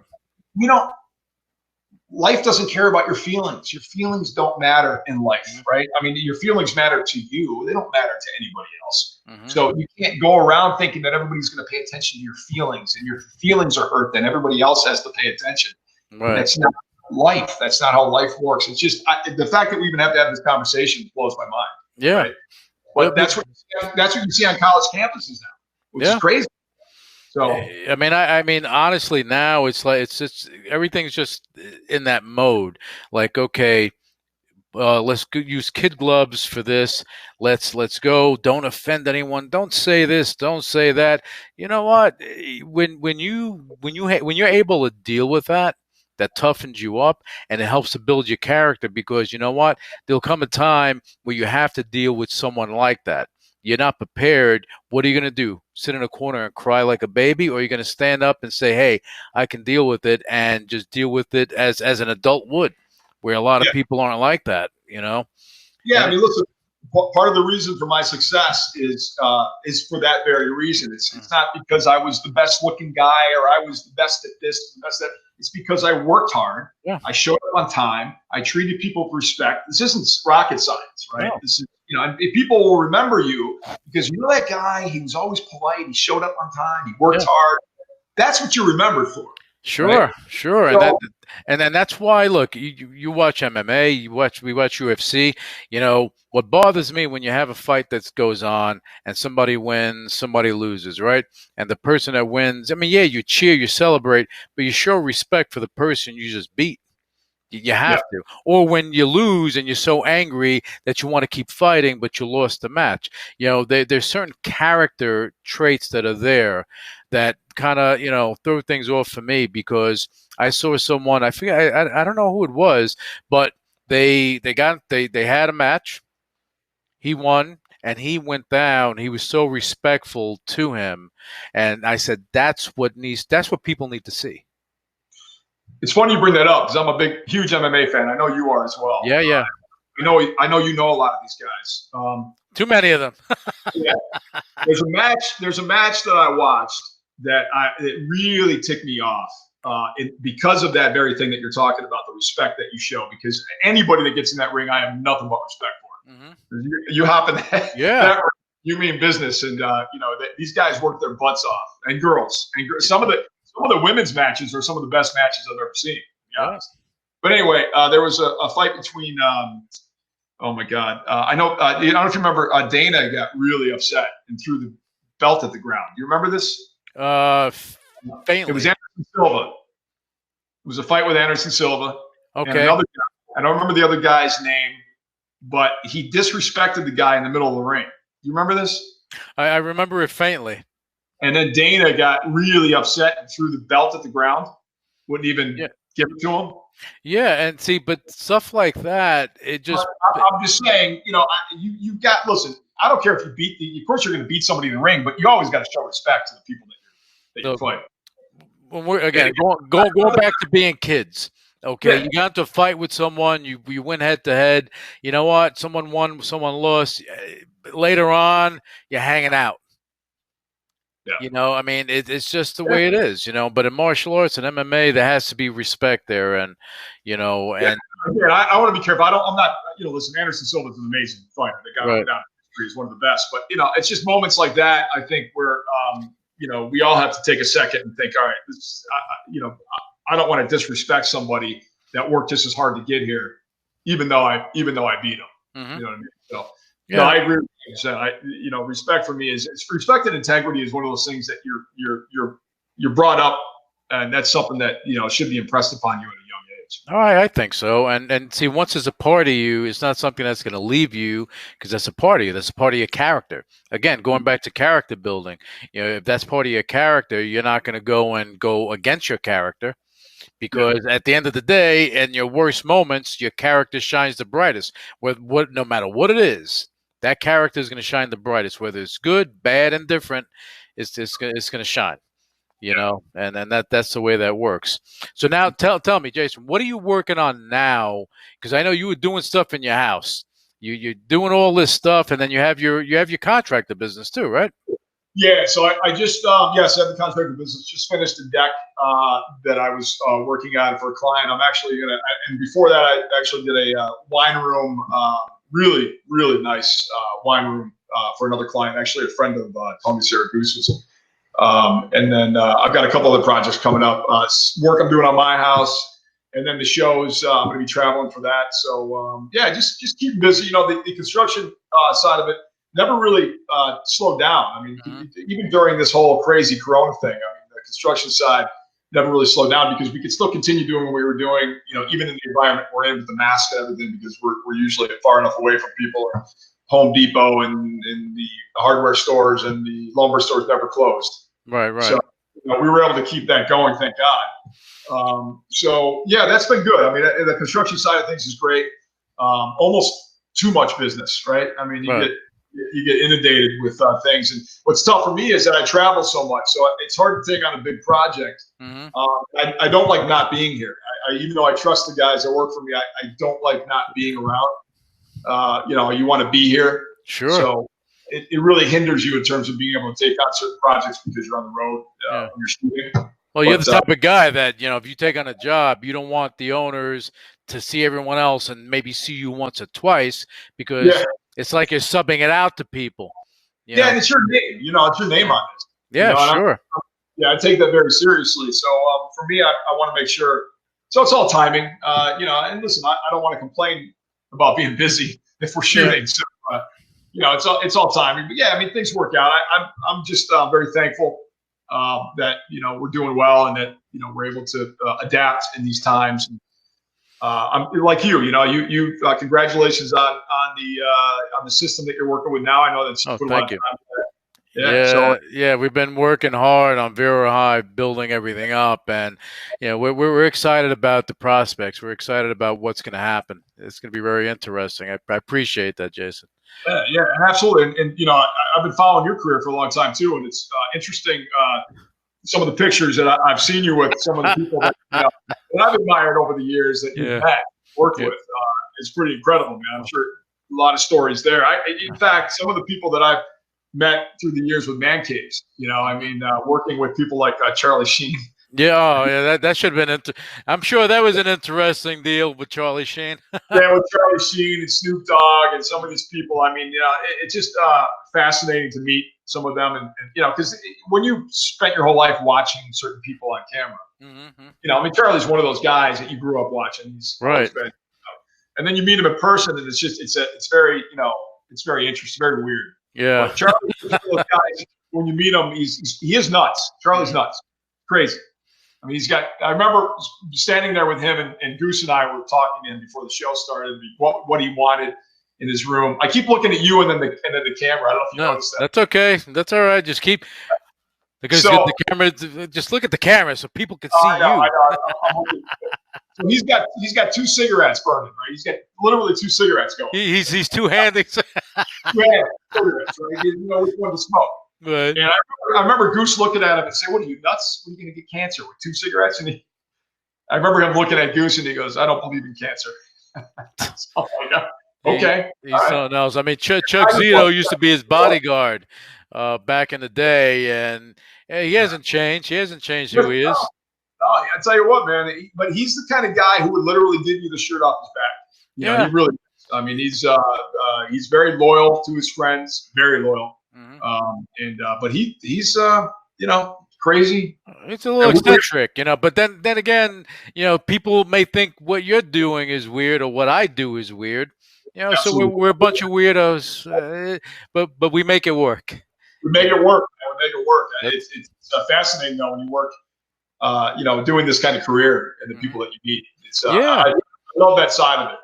life doesn't care about your feelings. Your feelings don't matter in life, right? I mean, your feelings matter to you. They don't matter to anybody else. So you can't go around thinking that everybody's going to pay attention to your feelings, and your feelings are hurt, then everybody else has to pay attention. Right. That's not life. That's not how life works. It's just the fact that we even have to have this conversation blows my mind. Yeah. Right? But that's what you see on college campuses now, which is crazy. So I mean, honestly, now it's like it's everything's just in that mode. Like, okay, let's use kid gloves for this. Let's go. Don't offend anyone. Don't say this. Don't say that. You know what? When you're able to deal with that toughens you up, and it helps to build your character, because you know what? There'll come a time where you have to deal with someone like that. You're not prepared. What are you going to do? Sit in a corner and cry like a baby? Or are you going to stand up and say, hey, I can deal with it, and just deal with it as an adult would, where a lot of people aren't like that, Yeah, I mean, listen, part of the reason for my success is for that very reason. It's not because I was the best looking guy or I was the best at this, the best at that. It's because I worked hard. Yeah. I showed up on time. I treated people with respect. This isn't rocket science, right? No. This is, people will remember you because you're that guy. He was always polite. He showed up on time. He worked hard. That's what you're remembered for. Sure, right? Sure. And then that's why, look, you watch MMA, we watch UFC. What bothers me when you have a fight that goes on and somebody wins, somebody loses, right? And the person that wins, I mean, you cheer, you celebrate, but you show respect for the person you just beat. You have to. Or when you lose and you're so angry that you want to keep fighting, but you lost the match. There's certain character traits that are there that kind of, throw things off for me, because I saw someone, I forget, I don't know who it was, but they had a match. He won, and he went down. He was so respectful to him. And I said, that's what people need to see. It's funny you bring that up, because I'm a huge MMA fan. I know you are as well. Yeah. I know you know a lot of these guys. Too many of them. Yeah. There's a match that I watched that it really ticked me off. Because of that very thing that you're talking about, the respect that you show. Because anybody that gets in that ring, I have nothing but respect for. You hop in that you mean business, and these guys work their butts off, and girls. Some of the women's matches are some of the best matches I've ever seen, to be honest. But anyway, there was a fight between oh my God, I don't know if you remember, Dana got really upset and threw the belt at the ground. Do you remember this? Faintly. It was Anderson Silva. It was a fight with Anderson Silva. Okay. And another guy. I don't remember the other guy's name, but he disrespected the guy in the middle of the ring. You remember this? I remember it faintly. And then Dana got really upset and threw the belt at the ground. Wouldn't even give it to him. Yeah, and see, but stuff like that, it just. I'm just saying, you've got, listen, I don't care if you of course you're going to beat somebody in the ring, but you always got to show respect to the people that you fight. When we're going back to being kids. Okay, you got into a fight with someone, you win head to head. You know what? Someone won, someone lost. Later on, you're hanging out. Yeah. You know, I mean, it's just the way it is, you know. But in martial arts and MMA, there has to be respect there, and you know, and I want to be careful. I'm not, you know. Listen, Anderson Silva's an amazing fighter. The guy went down in history is one of the best. But you know, it's just moments like that. I think where you know, we all have to take a second and think, all right, this, you know, I don't want to disrespect somebody that worked just as hard to get here, even though I beat them. Mm-hmm. You know what I mean? So, no, I agree with you. You know, respect for me is respect and integrity is one of those things that you're brought up, and that's something that, you know, should be impressed upon you at a young age. All right, I think so. And see, once it's a part of you, it's not something that's going to leave you, because that's a part of you. That's a part of your character. Again, going back to character building, you know, if that's part of your character, you're not going to go against your character. Because at the end of the day, in your worst moments, your character shines the brightest. No matter what it is, that character is going to shine the brightest. Whether it's good, bad, and different, it's going to shine. You know, and that's the way that works. So now, tell me, Jason, what are you working on now? Because I know you were doing stuff in your house. You're doing all this stuff, and then you have your contractor business too, right? Yeah, so I just yes, I have the contractor business. Just finished a deck that I was working on for a client. I'm actually gonna, and before that, I actually did a wine room, really nice wine room for another client. Actually, a friend of Tony Saragusa's. And then I've got a couple other projects coming up. Work I'm doing on my house, and then the shows. I'm going to be traveling for that. So yeah, just keep busy. You know, the construction side of it never really slowed down. I mean, even during this whole crazy Corona thing, I mean, the construction side never really slowed down because we could still continue doing what we were doing. You know, even in the environment we're in with the mask and everything, because we're usually far enough away from people. Or Home Depot and the hardware stores and the lumber stores never closed. Right. So you know, we were able to keep that going, thank God. So yeah, that's been good. I mean, the construction side of things is great. Almost too much business, right? I mean, you get inundated with things. And what's tough for me is that I travel so much, so it's hard to take on a big project. Mm-hmm. I don't like not being here. Even though I trust the guys that work for me, I don't like not being around. You know, you want to be here. Sure. So it really hinders you in terms of being able to take on certain projects because you're on the road when you're shooting. Well, you're the type of guy that, you know, if you take on a job, you don't want the owners to see everyone else and maybe see you once or twice, because it's like you're subbing it out to people. You know? And it's your name. You know, it's your name on this. Yeah, you know, sure. I take that very seriously. So for me, I want to make sure. So it's all timing. You know, and listen, I don't want to complain about being busy if we're shooting. So, you know, it's all timing. But yeah, I mean, things work out. I'm just very thankful that, you know, we're doing well and that, you know, we're able to adapt in these times. I'm like you know, you congratulations on the system that you're working with now. I know that's put a lot of time into that. We've been working hard on Vera High, building everything up, and you know, we're excited about the prospects. We're excited about what's going to happen. It's going to be very interesting. I appreciate that, Jason. Yeah, absolutely. And you know, I've been following your career for a long time too, and it's interesting. Some of the pictures that I've seen you with, some of the people that, you know, that I've admired over the years that you've worked with, is pretty incredible, man. I'm sure a lot of stories there. In fact, some of the people that I've met through the years with man caves, you know, I mean, working with people like Charlie Sheen. That should have been. I'm sure that was an interesting deal with Charlie Sheen. With Charlie Sheen and Snoop Dogg and some of these people. I mean, you know, it's just fascinating to meet some of them, and you know, because when you spent your whole life watching certain people on camera, you know, I mean, Charlie's one of those guys that you grew up watching. He's always been, you know, and then you meet him in person, and it's just it's very, you know, it's very interesting, very weird. Yeah, but Charlie's one of those guys. When you meet him, he is nuts. Charlie's nuts, crazy. I mean, I remember standing there with him, and Goose and I were talking to him before the show started, what he wanted in his room. I keep looking at you and then the camera. I don't know if you noticed that. That's okay. That's all right. Just keep, because the camera. Just look at the camera so people can see you. I know. So he's got 2 cigarettes burning, right? He's got literally 2 cigarettes going. He's two-handed. Yeah, cigarettes, right? You know which one to smoke. Right. And I remember Goose looking at him and saying, "What are you, nuts? What are you going to get cancer with 2 cigarettes?" And I remember him looking at Goose and he goes, "I don't believe in cancer." So, okay. He's something else. I mean, Chuck Zito used to be his bodyguard back in the day, and he hasn't changed. He hasn't changed who he is. No, I tell you what, man. But he's the kind of guy who would literally give you the shirt off his back. You know, he really. I mean, he's very loyal to his friends, very loyal. Mm-hmm. But he's you know, crazy. It's a little eccentric, you know. But then again, you know, people may think what you're doing is weird or what I do is weird. You know, absolutely. So we're a bunch of weirdos, but we make it work. We make it work. Man. We make it work. It's fascinating though when you work, you know, doing this kind of career and the people that you meet. It's I love that side of it.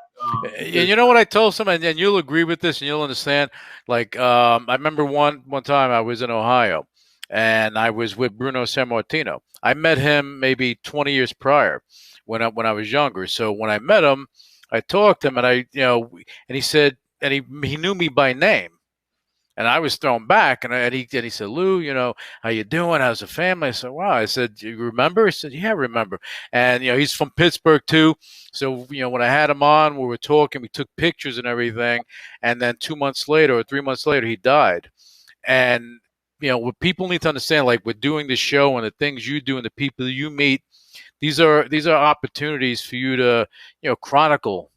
And you know what I told someone, and you'll agree with this, and you'll understand. Like I remember one time I was in Ohio, and I was with Bruno Sammartino. I met him maybe 20 years prior, when I was younger. So when I met him, I talked to him, and and he said, and he knew me by name, and I was thrown back, and he said, "Lou, you know, how you doing? How's the family?" I said, "Wow." I said, "You remember?" He said, "Yeah, I remember." And you know, he's from Pittsburgh too. So you know, when I had him on, we were talking, we took pictures and everything, and then 2 months later or 3 months later, he died. And you know, what people need to understand, like with doing the show and the things you do and the people you meet, these are opportunities for you to, you know, chronicle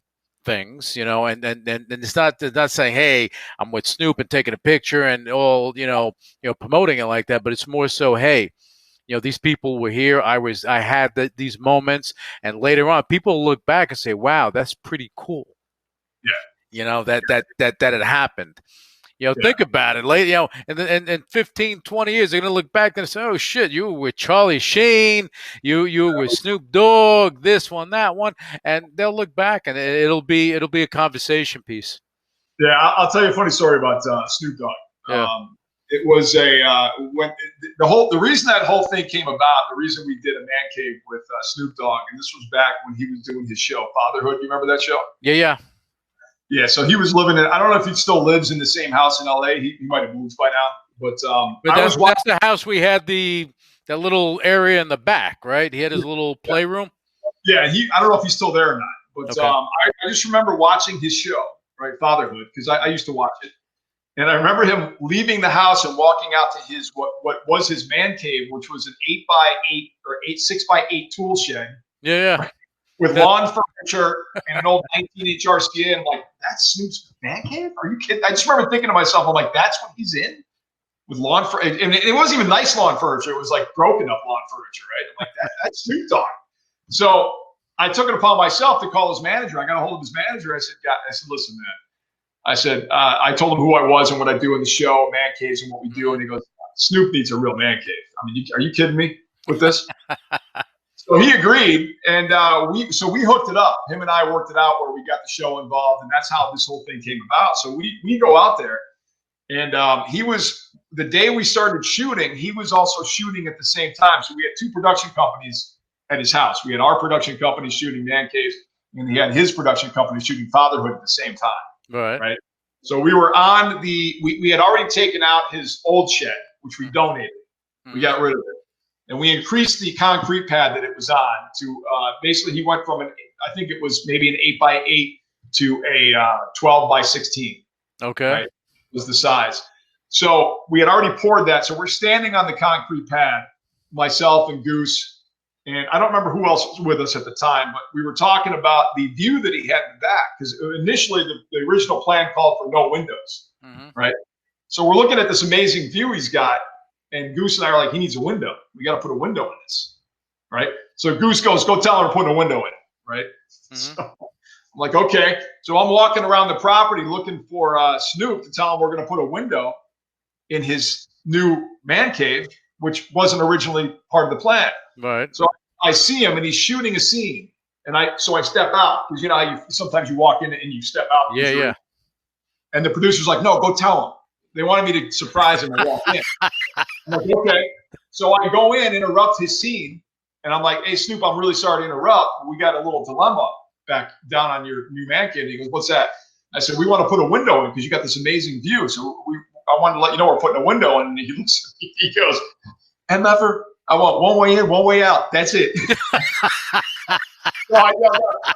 things, you know, and it's not saying, "Hey, I'm with Snoop," and taking a picture and all, you know, promoting it like that, but it's more so, "Hey, you know, these people were here. I had these moments," and later on, people look back and say, "Wow, that's pretty cool." Yeah, you know, that had happened. You know, think about it. Later, you know, and in 15, 20 years, they're gonna look back and say, "Oh shit, you were with Charlie Sheen, you were with Snoop Dogg, this one, that one," and they'll look back and it'll be a conversation piece. Yeah, I'll tell you a funny story about Snoop Dogg. Yeah. It was when the reason that whole thing came about, the reason we did a man cave with Snoop Dogg, and this was back when he was doing his show Fatherhood. You remember that show? Yeah. Yeah, so he was living in, I don't know if he still lives in the same house in LA. He might have moved by now. But that's the house we had that little area in the back, right? He had his little playroom. Yeah, I don't know if he's still there or not. But okay. I just remember watching his show, right, Fatherhood, because I used to watch it. And I remember him leaving the house and walking out to his what was his man cave, which was an 8x8 or 6x8 tool shed. Yeah. Right? With lawn furniture and an old 19-inch RCA. I'm like, that's Snoop's man cave? Are you kidding? I just remember thinking to myself, I'm like, that's what he's in? With lawn furniture. And it wasn't even nice lawn furniture. It was like broken up lawn furniture, right? I'm like, that's Snoop Dogg. So I took it upon myself to call his manager. I got a hold of his manager. I said, listen, man. I said, I told him who I was and what I do in the show, man caves and what we do. And he goes, Snoop needs a real man cave. I mean, are you kidding me with this? So he agreed, and we hooked it up. Him and I worked it out where we got the show involved, and that's how this whole thing came about. So we go out there, and he was, the day we started shooting, he was also shooting at the same time. So we had 2 production companies at his house. We had our production company shooting Man Caves, and he had his production company shooting Fatherhood at the same time. Right. So we were on we had already taken out his old shed, which we donated. We got rid of it. And we increased the concrete pad that it was on to basically he went from I think it was maybe an 8x8 to a 12x16. Okay. Right? Was the size. So we had already poured that. So we're standing on the concrete pad, myself and Goose. And I don't remember who else was with us at the time, but we were talking about the view that he had in the back. Because initially the original plan called for no windows. Right. So we're looking at this amazing view he's got. And Goose and I are like, he needs a window. We got to put a window in this, right? So Goose goes, go tell him to put a window in, right? So I'm like, okay. So I'm walking around the property looking for Snoop to tell him we're going to put a window in his new man cave, which wasn't originally part of the plan. Right. So I see him and he's shooting a scene, and I step out because you know how sometimes you walk in and you step out. Yeah. And the producer's like, no, go tell him. They wanted me to surprise him and walk in. I'm like, okay. So I go in, interrupt his scene, and I'm like, hey, Snoop, I'm really sorry to interrupt. We got a little dilemma back down on your new man cave. He goes, what's that? I said, we want to put a window in because you got this amazing view. So I wanted to let you know we're putting a window in. And he looks at me, he goes, MFer, I want one way in, one way out. That's it. So I go,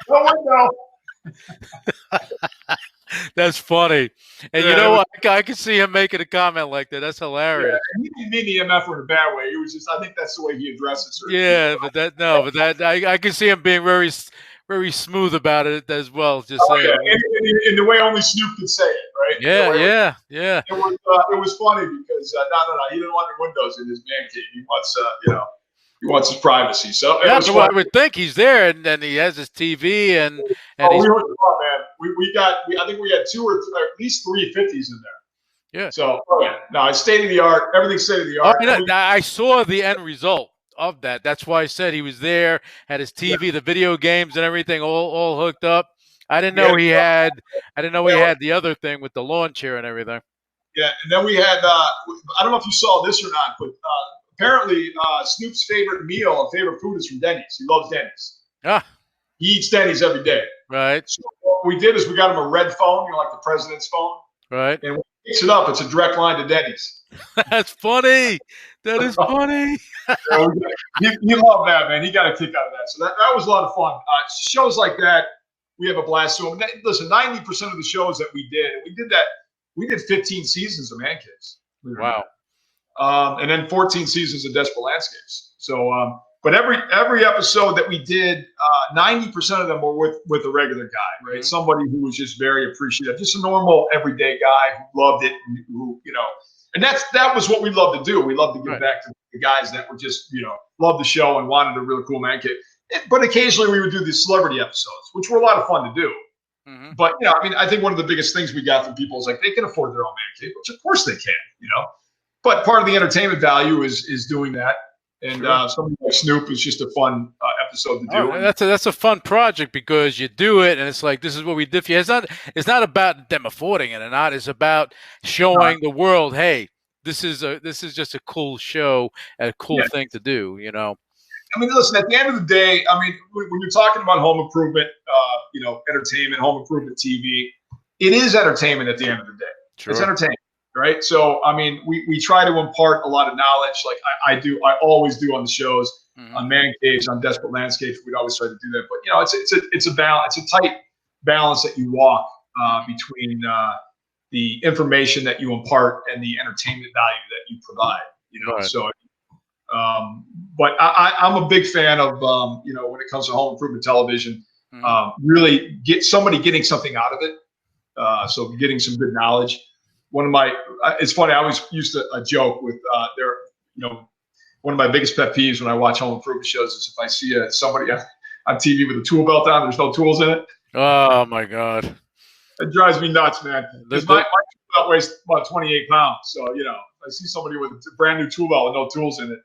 no window. That's funny. And you know what? I can see him making a comment like that. That's hilarious. Yeah, he didn't mean the MF in a bad way. It was just, I think that's the way he addresses her. Yeah, but I can see him being very, very smooth about it as well. Just saying. Yeah. In the way only Snoop could say it, right? Yeah. It was funny because no, he didn't want the windows in his man cave. He wants, he wants his privacy. So that's what I would think. He's there, and then he has his TV, and we hooked him up, man. I think we had at least 350s in there. Yeah. So no, it's state of the art. Everything's state of the art. I saw the end result of that. That's why I said he was there, had his TV, the video games, and everything all hooked up. I didn't know he had. I didn't know he had the other thing with the lawn chair and everything. Yeah, and then we had. I don't know if you saw this or not, but apparently Snoop's favorite meal and favorite food is from Denny's. He loves Denny's. Ah. He eats Denny's every day. Right. So what we did is we got him a red phone, like the president's phone. Right. And when he picks it up, it's a direct line to Denny's. That's funny. That is funny. He loved that, man. He got a kick out of that. So that was a lot of fun. Shows like that, we have a blast to them. Listen, 90% of the shows that we did 15 seasons of Man Caves. Wow. And then 14 seasons of Desperate Landscapes. So, but every episode that we did, 90% of them were with a regular guy, right? Mm-hmm. Somebody who was just very appreciative, just a normal everyday guy who loved it, and who, and that was what we loved to do. We loved to give back to the guys that were just, loved the show and wanted a really cool man cave. But occasionally we would do these celebrity episodes, which were a lot of fun to do. Mm-hmm. But I think one of the biggest things we got from people is like they can afford their own man cave, which of course they can, But part of the entertainment value is doing that. And something like Snoop is just a fun episode to do. That's a fun project because you do it, and it's like, this is what we did for you. It's not about them affording it or not. It's about showing the world, hey, this is just a cool show and a cool thing to do. I mean, listen. At the end of the day, I mean, when you're talking about home improvement, entertainment, home improvement TV, it is entertainment at the end of the day. Sure. It's entertainment. Right. So, I mean, we try to impart a lot of knowledge like I always do on the shows, on Man Caves, on Desperate Landscapes. We'd always try to do that. But, it's a balance. It's a tight balance that you walk between the information that you impart and the entertainment value that you provide, Right. So, but I'm a big fan of, when it comes to home improvement television, really getting something out of it. So getting some good knowledge. It's funny. I always used a joke with one of my biggest pet peeves when I watch home improvement shows is if I see somebody on TV with a tool belt on, there's no tools in it. Oh my God. It drives me nuts, man. Because my tool belt weighs about 28 pounds. So, if I see somebody with a brand new tool belt with no tools in it.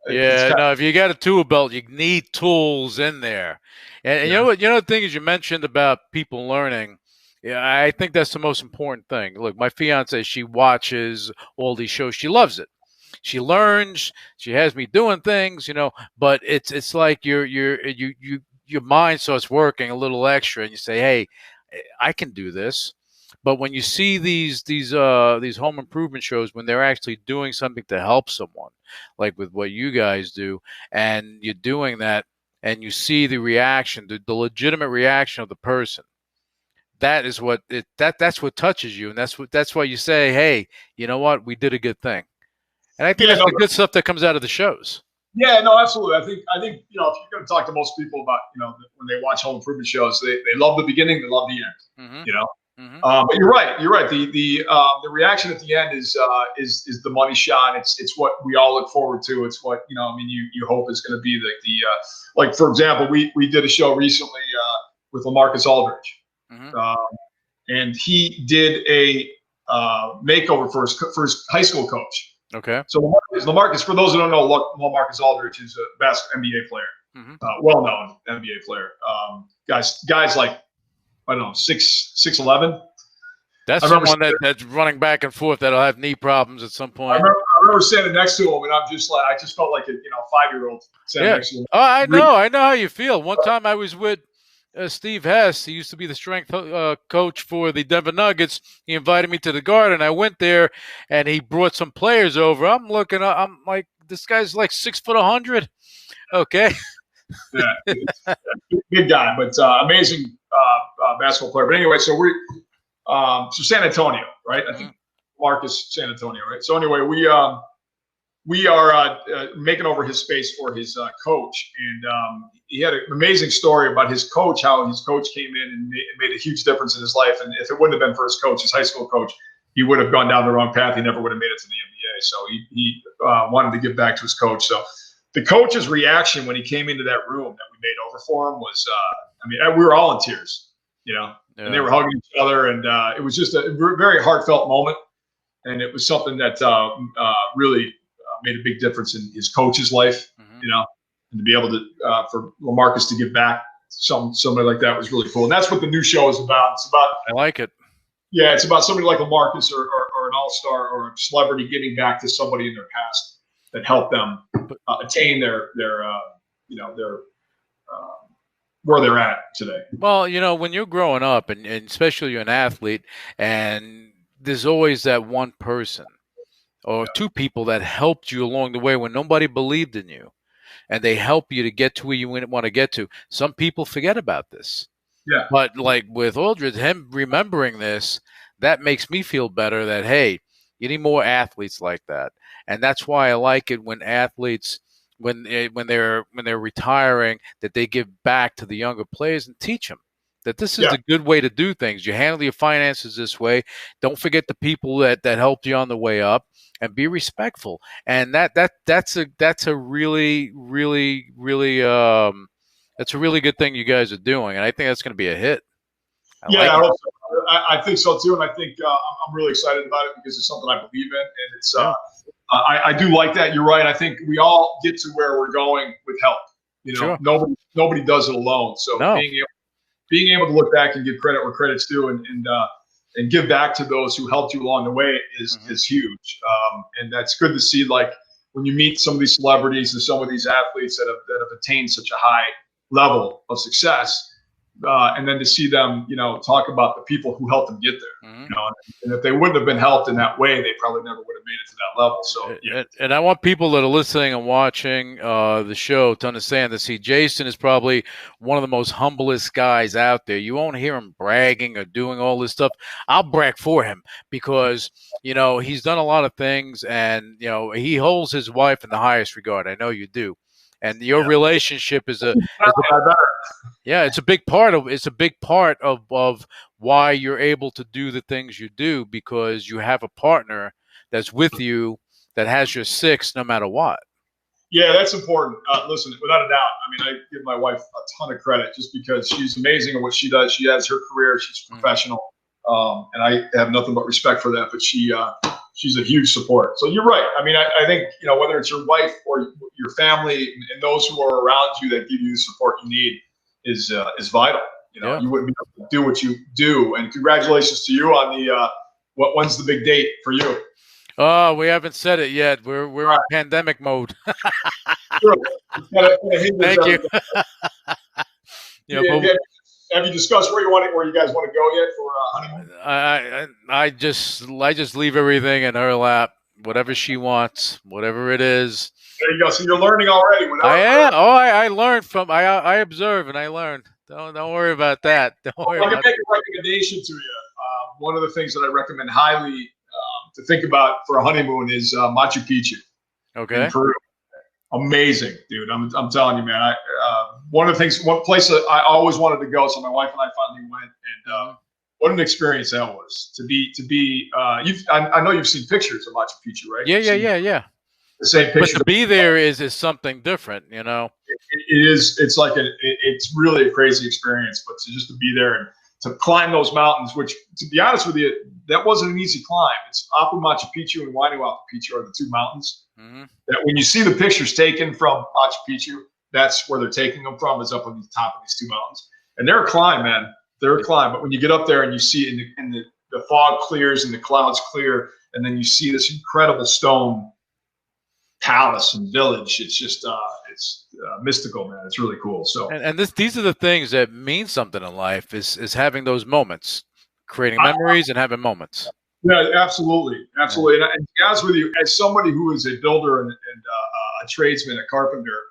If you got a tool belt, you need tools in there. And you know what? The thing is, you mentioned about people learning. Yeah, I think that's the most important thing. Look, my fiance, she watches all these shows. She loves it. She learns. She has me doing things, But it's like your mind starts working a little extra, and you say, "Hey, I can do this." But when you see these home improvement shows, when they're actually doing something to help someone, like with what you guys do, and you're doing that, and you see the reaction, the legitimate reaction of the person. That is what that's what touches you, and that's why you say, "Hey, you know what? We did a good thing." And I think that's the good stuff that comes out of the shows. Yeah, no, absolutely. I think if you're going to talk to most people about when they watch home improvement shows, they love the beginning, they love the end. Mm-hmm. But you're right. The reaction at the end is the money shot. It's what we all look forward to. It's what you hope is going to be like for example, we did a show recently with LaMarcus Aldridge. Mm-hmm. And he did a makeover for his high school coach. Okay. So LaMarcus, for those who don't know, LaMarcus Aldridge is a NBA player, well-known NBA player. Guys like, I don't know, 6'11". That's someone that's running back and forth that'll have knee problems at some point. I remember standing next to him, and I just felt like a 5-year-old standing next to him. Oh, I know how you feel. One time I was with Steve Hess, he used to be the strength coach for the Denver Nuggets. He invited me to the Garden. I went there, and he brought some players over. I'm looking up. I'm like, this guy's like 6'100". Okay. Yeah, good guy, but amazing basketball player. But anyway, so so San Antonio, right? I think Marcus San Antonio, right? So anyway, we are making over his space for his coach, and he had an amazing story about his coach, how his coach came in and made a huge difference in his life. And if it wouldn't have been for his coach, his high school coach, he would have gone down the wrong path. He never would have made it to the NBA. So he wanted to give back to his coach. So the coach's reaction when he came into that room that we made over for him was, we were all in tears, and they were hugging each other. And it was just a very heartfelt moment. And it was something that really made a big difference in his coach's life, and to be able to, for LaMarcus to give back somebody like that was really cool. And that's what the new show is about. It's about, I like it. Yeah. It's about somebody like LaMarcus or an all-star or a celebrity giving back to somebody in their past that helped them attain their where they're at today. Well, when you're growing up and especially you're an athlete, and there's always that one person or two people that helped you along the way when nobody believed in you, and they help you to get to where you want to get to. Some people forget about this. Yeah. But like with Aldridge, him remembering this, that makes me feel better that, hey, you need more athletes like that. And that's why I like it when athletes, when they're retiring, that they give back to the younger players and teach them that this is a good way to do things. You handle your finances this way. Don't forget the people that helped you on the way up, and be respectful. And that's a really, really, really that's a really good thing you guys are doing. And I think that's going to be a hit. I think so too. And I think I'm really excited about it because it's something I believe in. And it's I do like that. You're right. I think we all get to where we're going with help. Sure. Nobody does it alone. So being able to look back and give credit where credit's due and give back to those who helped you along the way is huge. And that's good to see, like when you meet some of these celebrities and some of these athletes that have attained such a high level of success, and then to see them, talk about the people who helped them get there, and if they wouldn't have been helped in that way, they probably never would have made it to that level. So, and I want people that are listening and watching the show to understand that, see, Jason is probably one of the most humblest guys out there. You won't hear him bragging or doing all this stuff. I'll brag for him because, he's done a lot of things, and, he holds his wife in the highest regard. I know you do. And your relationship is it's a big part of why you're able to do the things you do, because you have a partner that's with you that has your six no matter what. Yeah, that's important. Listen, without a doubt, I give my wife a ton of credit just because she's amazing at what she does. She has her career. She's professional. And I have nothing but respect for that, but she's a huge support. So you're right. I think, whether it's your wife or your family and those who are around you that give you the support you need is vital. You wouldn't be able to do what you do. And congratulations to you on the, when's the big date for you? Oh, we haven't said it yet. We're on pandemic mode. Sure. Thank you. Have you discussed where you guys want to go yet for honeymoon? I just leave everything in her lap, whatever she wants, whatever it is. There you go. So you're learning already. I learned from I observe and I learn. Don't worry about that. I can make a recommendation to you. One of the things that I recommend highly to think about for a honeymoon is Machu Picchu. Okay. In Peru. Amazing, dude. I'm telling you, man. One place that I always wanted to go, so my wife and I finally went, and what an experience that was to be. I know you've seen pictures of Machu Picchu, right? Yeah. The same picture. But to be there is something different, It is. It's like it's really a crazy experience, but just to be there and to climb those mountains, which, to be honest with you, that wasn't an easy climb. It's Apu Machu Picchu and Wainuapu Picchu are the two mountains. That when you see the pictures taken from Machu Picchu, that's where they're taking them from, is up on the top of these two mountains. And they're a climb, man. They're a climb. But when you get up there and you see it and the fog clears and the clouds clear, and then you see this incredible stone palace and village. It's just it's mystical, man. It's really cool. So and these are the things that mean something in life is having those moments, creating memories and having moments. Yeah, absolutely. And to be honest with you, as somebody who is a builder and a tradesman, a carpenter,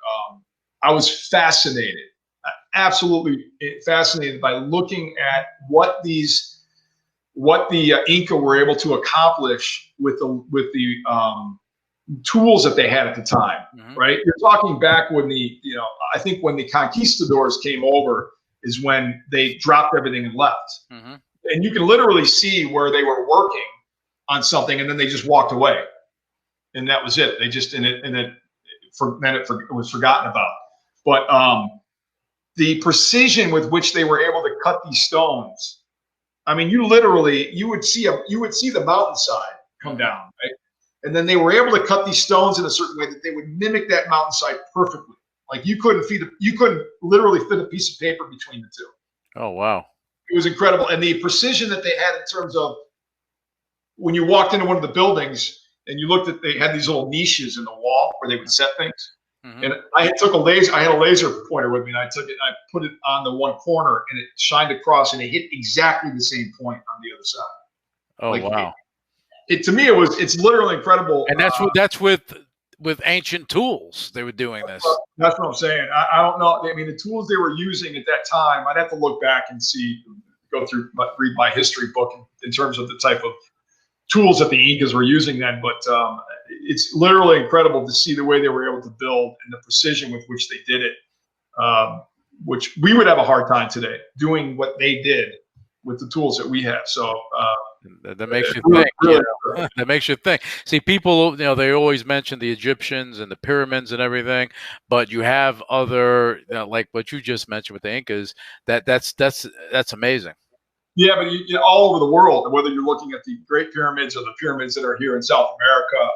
I was fascinated, absolutely fascinated by looking at what the Inca were able to accomplish with the tools that they had at the time. Mm-hmm. Right? You're talking back when I think when the conquistadors came over is when they dropped everything and left. Mm-hmm. And you can literally see where they were working on something, and then they just walked away, and that was it. They just it was forgotten about. But the precision with which they were able to cut these stones, I mean, you would see the mountainside come down, right? And then they were able to cut these stones in a certain way that they would mimic that mountainside perfectly. Like you couldn't literally fit a piece of paper between the two. Oh wow. It was incredible. And the precision that they had in terms of when you walked into one of the buildings and you looked at, they had these little niches in the wall where they would set things. Mm-hmm. And I had a laser pointer with me, and I took it and I put it on the one corner, and it shined across, and it hit exactly the same point on the other side. Oh, wow. To me, it's literally incredible. And that's with ancient tools they were doing this. That's what I'm saying. I don't know. I mean, the tools they were using at that time, I'd have to look back and read my history book in terms of the type of tools that the Incas were using then. But it's literally incredible to see the way they were able to build and the precision with which they did it, which we would have a hard time today doing what they did with the tools that we have. So that makes you think. That makes you think. See, people, they always mention the Egyptians and the pyramids and everything, but you have other, like what you just mentioned with the Incas. That's amazing. Yeah, but all over the world, whether you're looking at the Great Pyramids or the pyramids that are here in South America,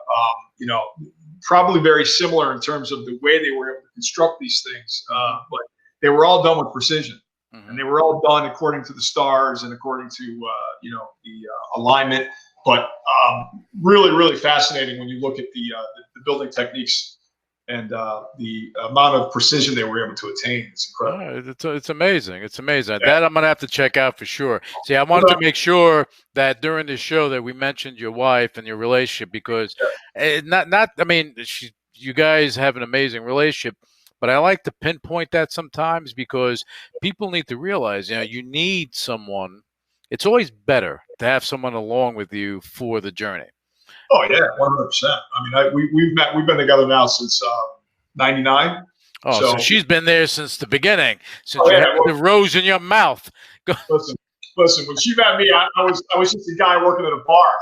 probably very similar in terms of the way they were able to construct these things. But they were all done with precision. Mm-hmm. And they were all done according to the stars and according to the alignment. But really, really fascinating when you look at the building techniques and the amount of precision they were able to attain. It's incredible. It's amazing. It's amazing. Yeah. That I'm gonna have to check out for sure. See, I wanted to make sure that during this show that we mentioned your wife and your relationship, because you guys have an amazing relationship. But I like to pinpoint that sometimes because people need to realize, you need someone. It's always better to have someone along with you for the journey. Oh yeah, 100%. I mean, we've been together now since '99. Oh, so she's been there since the beginning, since you had the rose in your mouth. Listen. When she met me, I was just a guy working at a bar.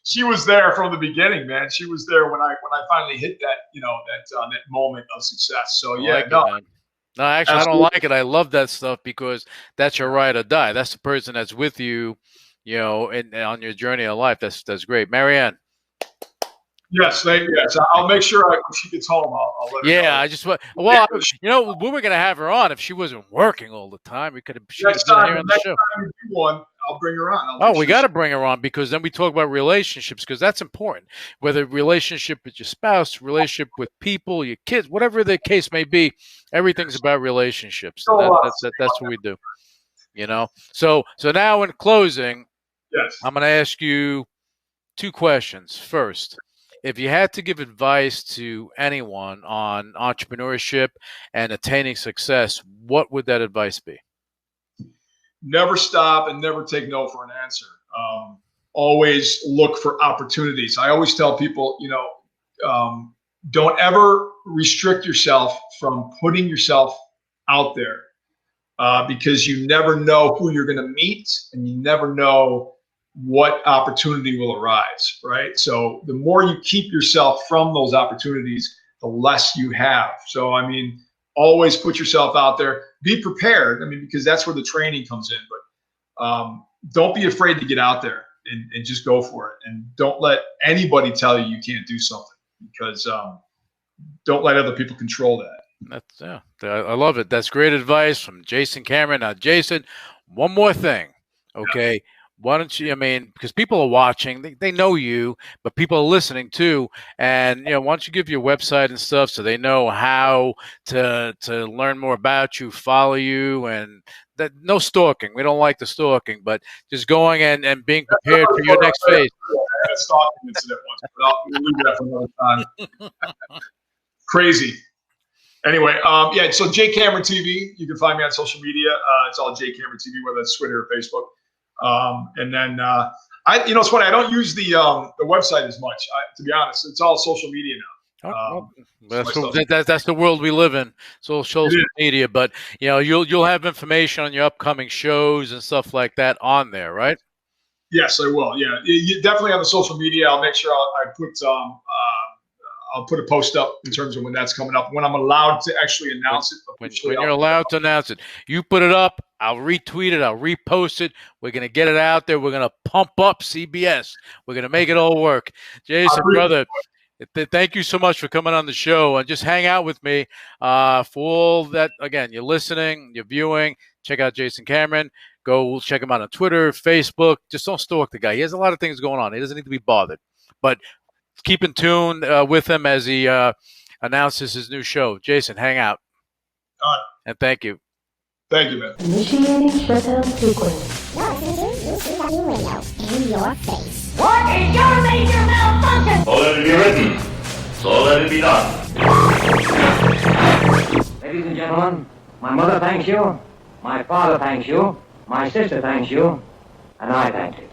She was there from the beginning, man. She was there when I finally hit that that moment of success. So yeah, No, actually, absolutely. I don't like it. I love that stuff because that's your ride or die. That's the person that's with you, and on your journey of life. That's great, Marianne. Yes. I'll make sure when she gets home, I'll let her know. I just we were gonna have her on if she wasn't working all the time. We could have. Next time you do one, I'll bring her on. We got to bring her on because then we talk about relationships because that's important. Whether relationship with your spouse, relationship with people, your kids, whatever the case may be, everything's about relationships. That's what we do. So now in closing, yes, I'm going to ask you two questions. First, if you had to give advice to anyone on entrepreneurship and attaining success, what would that advice be? Never stop and never take no for an answer. Always look for opportunities. I always tell people, don't ever restrict yourself from putting yourself out there because you never know who you're going to meet and you never know what opportunity will arise, right? So the more you keep yourself from those opportunities, the less you have. So, always put yourself out there. Be prepared. Because that's where the training comes in. But don't be afraid to get out there and just go for it. And don't let anybody tell you can't do something because don't let other people control that. I love it. That's great advice from Jason Cameron. Now, Jason, one more thing. Okay. why don't you, because people are watching, they know you, but people are listening too. And, why don't you give your website and stuff so they know how to learn more about you, follow you, and that no stalking. We don't like the stalking, but just going and being prepared for your next phase. I had a stalking incident once, but we'll leave that for another time. Crazy. Anyway, so J Cameron TV. You can find me on social media. It's all J Cameron TV, whether it's Twitter or Facebook. And then it's funny. I don't use the website as much. To be honest, it's all social media now. That's the world we live in. Social media, but you'll have information on your upcoming shows and stuff like that on there, right? Yes, I will. Yeah, you definitely on the social media. I'll make sure I'll put a post up in terms of when that's coming up, when I'm allowed to actually announce it. When you're allowed to announce it. You put it up, I'll retweet it, I'll repost it. We're going to get it out there. We're going to pump up CBS. We're going to make it all work. Jason, brother, thank you so much for coming on the show and just hang out with me for all that. Again, you're listening, you're viewing. Check out Jason Cameron. Go check him out on Twitter, Facebook. Just don't stalk the guy. He has a lot of things going on. He doesn't need to be bothered. But keep in tune with him as he announces his new show. Jason, hang out. All right. And thank you. Thank you, man. Initiating shutdown sequence. You're listening to UCW Radio. In your face. What is your major malfunction? So let it be written. So let it be done. Ladies and gentlemen, my mother thanks you, my father thanks you, my sister thanks you, and I thank you.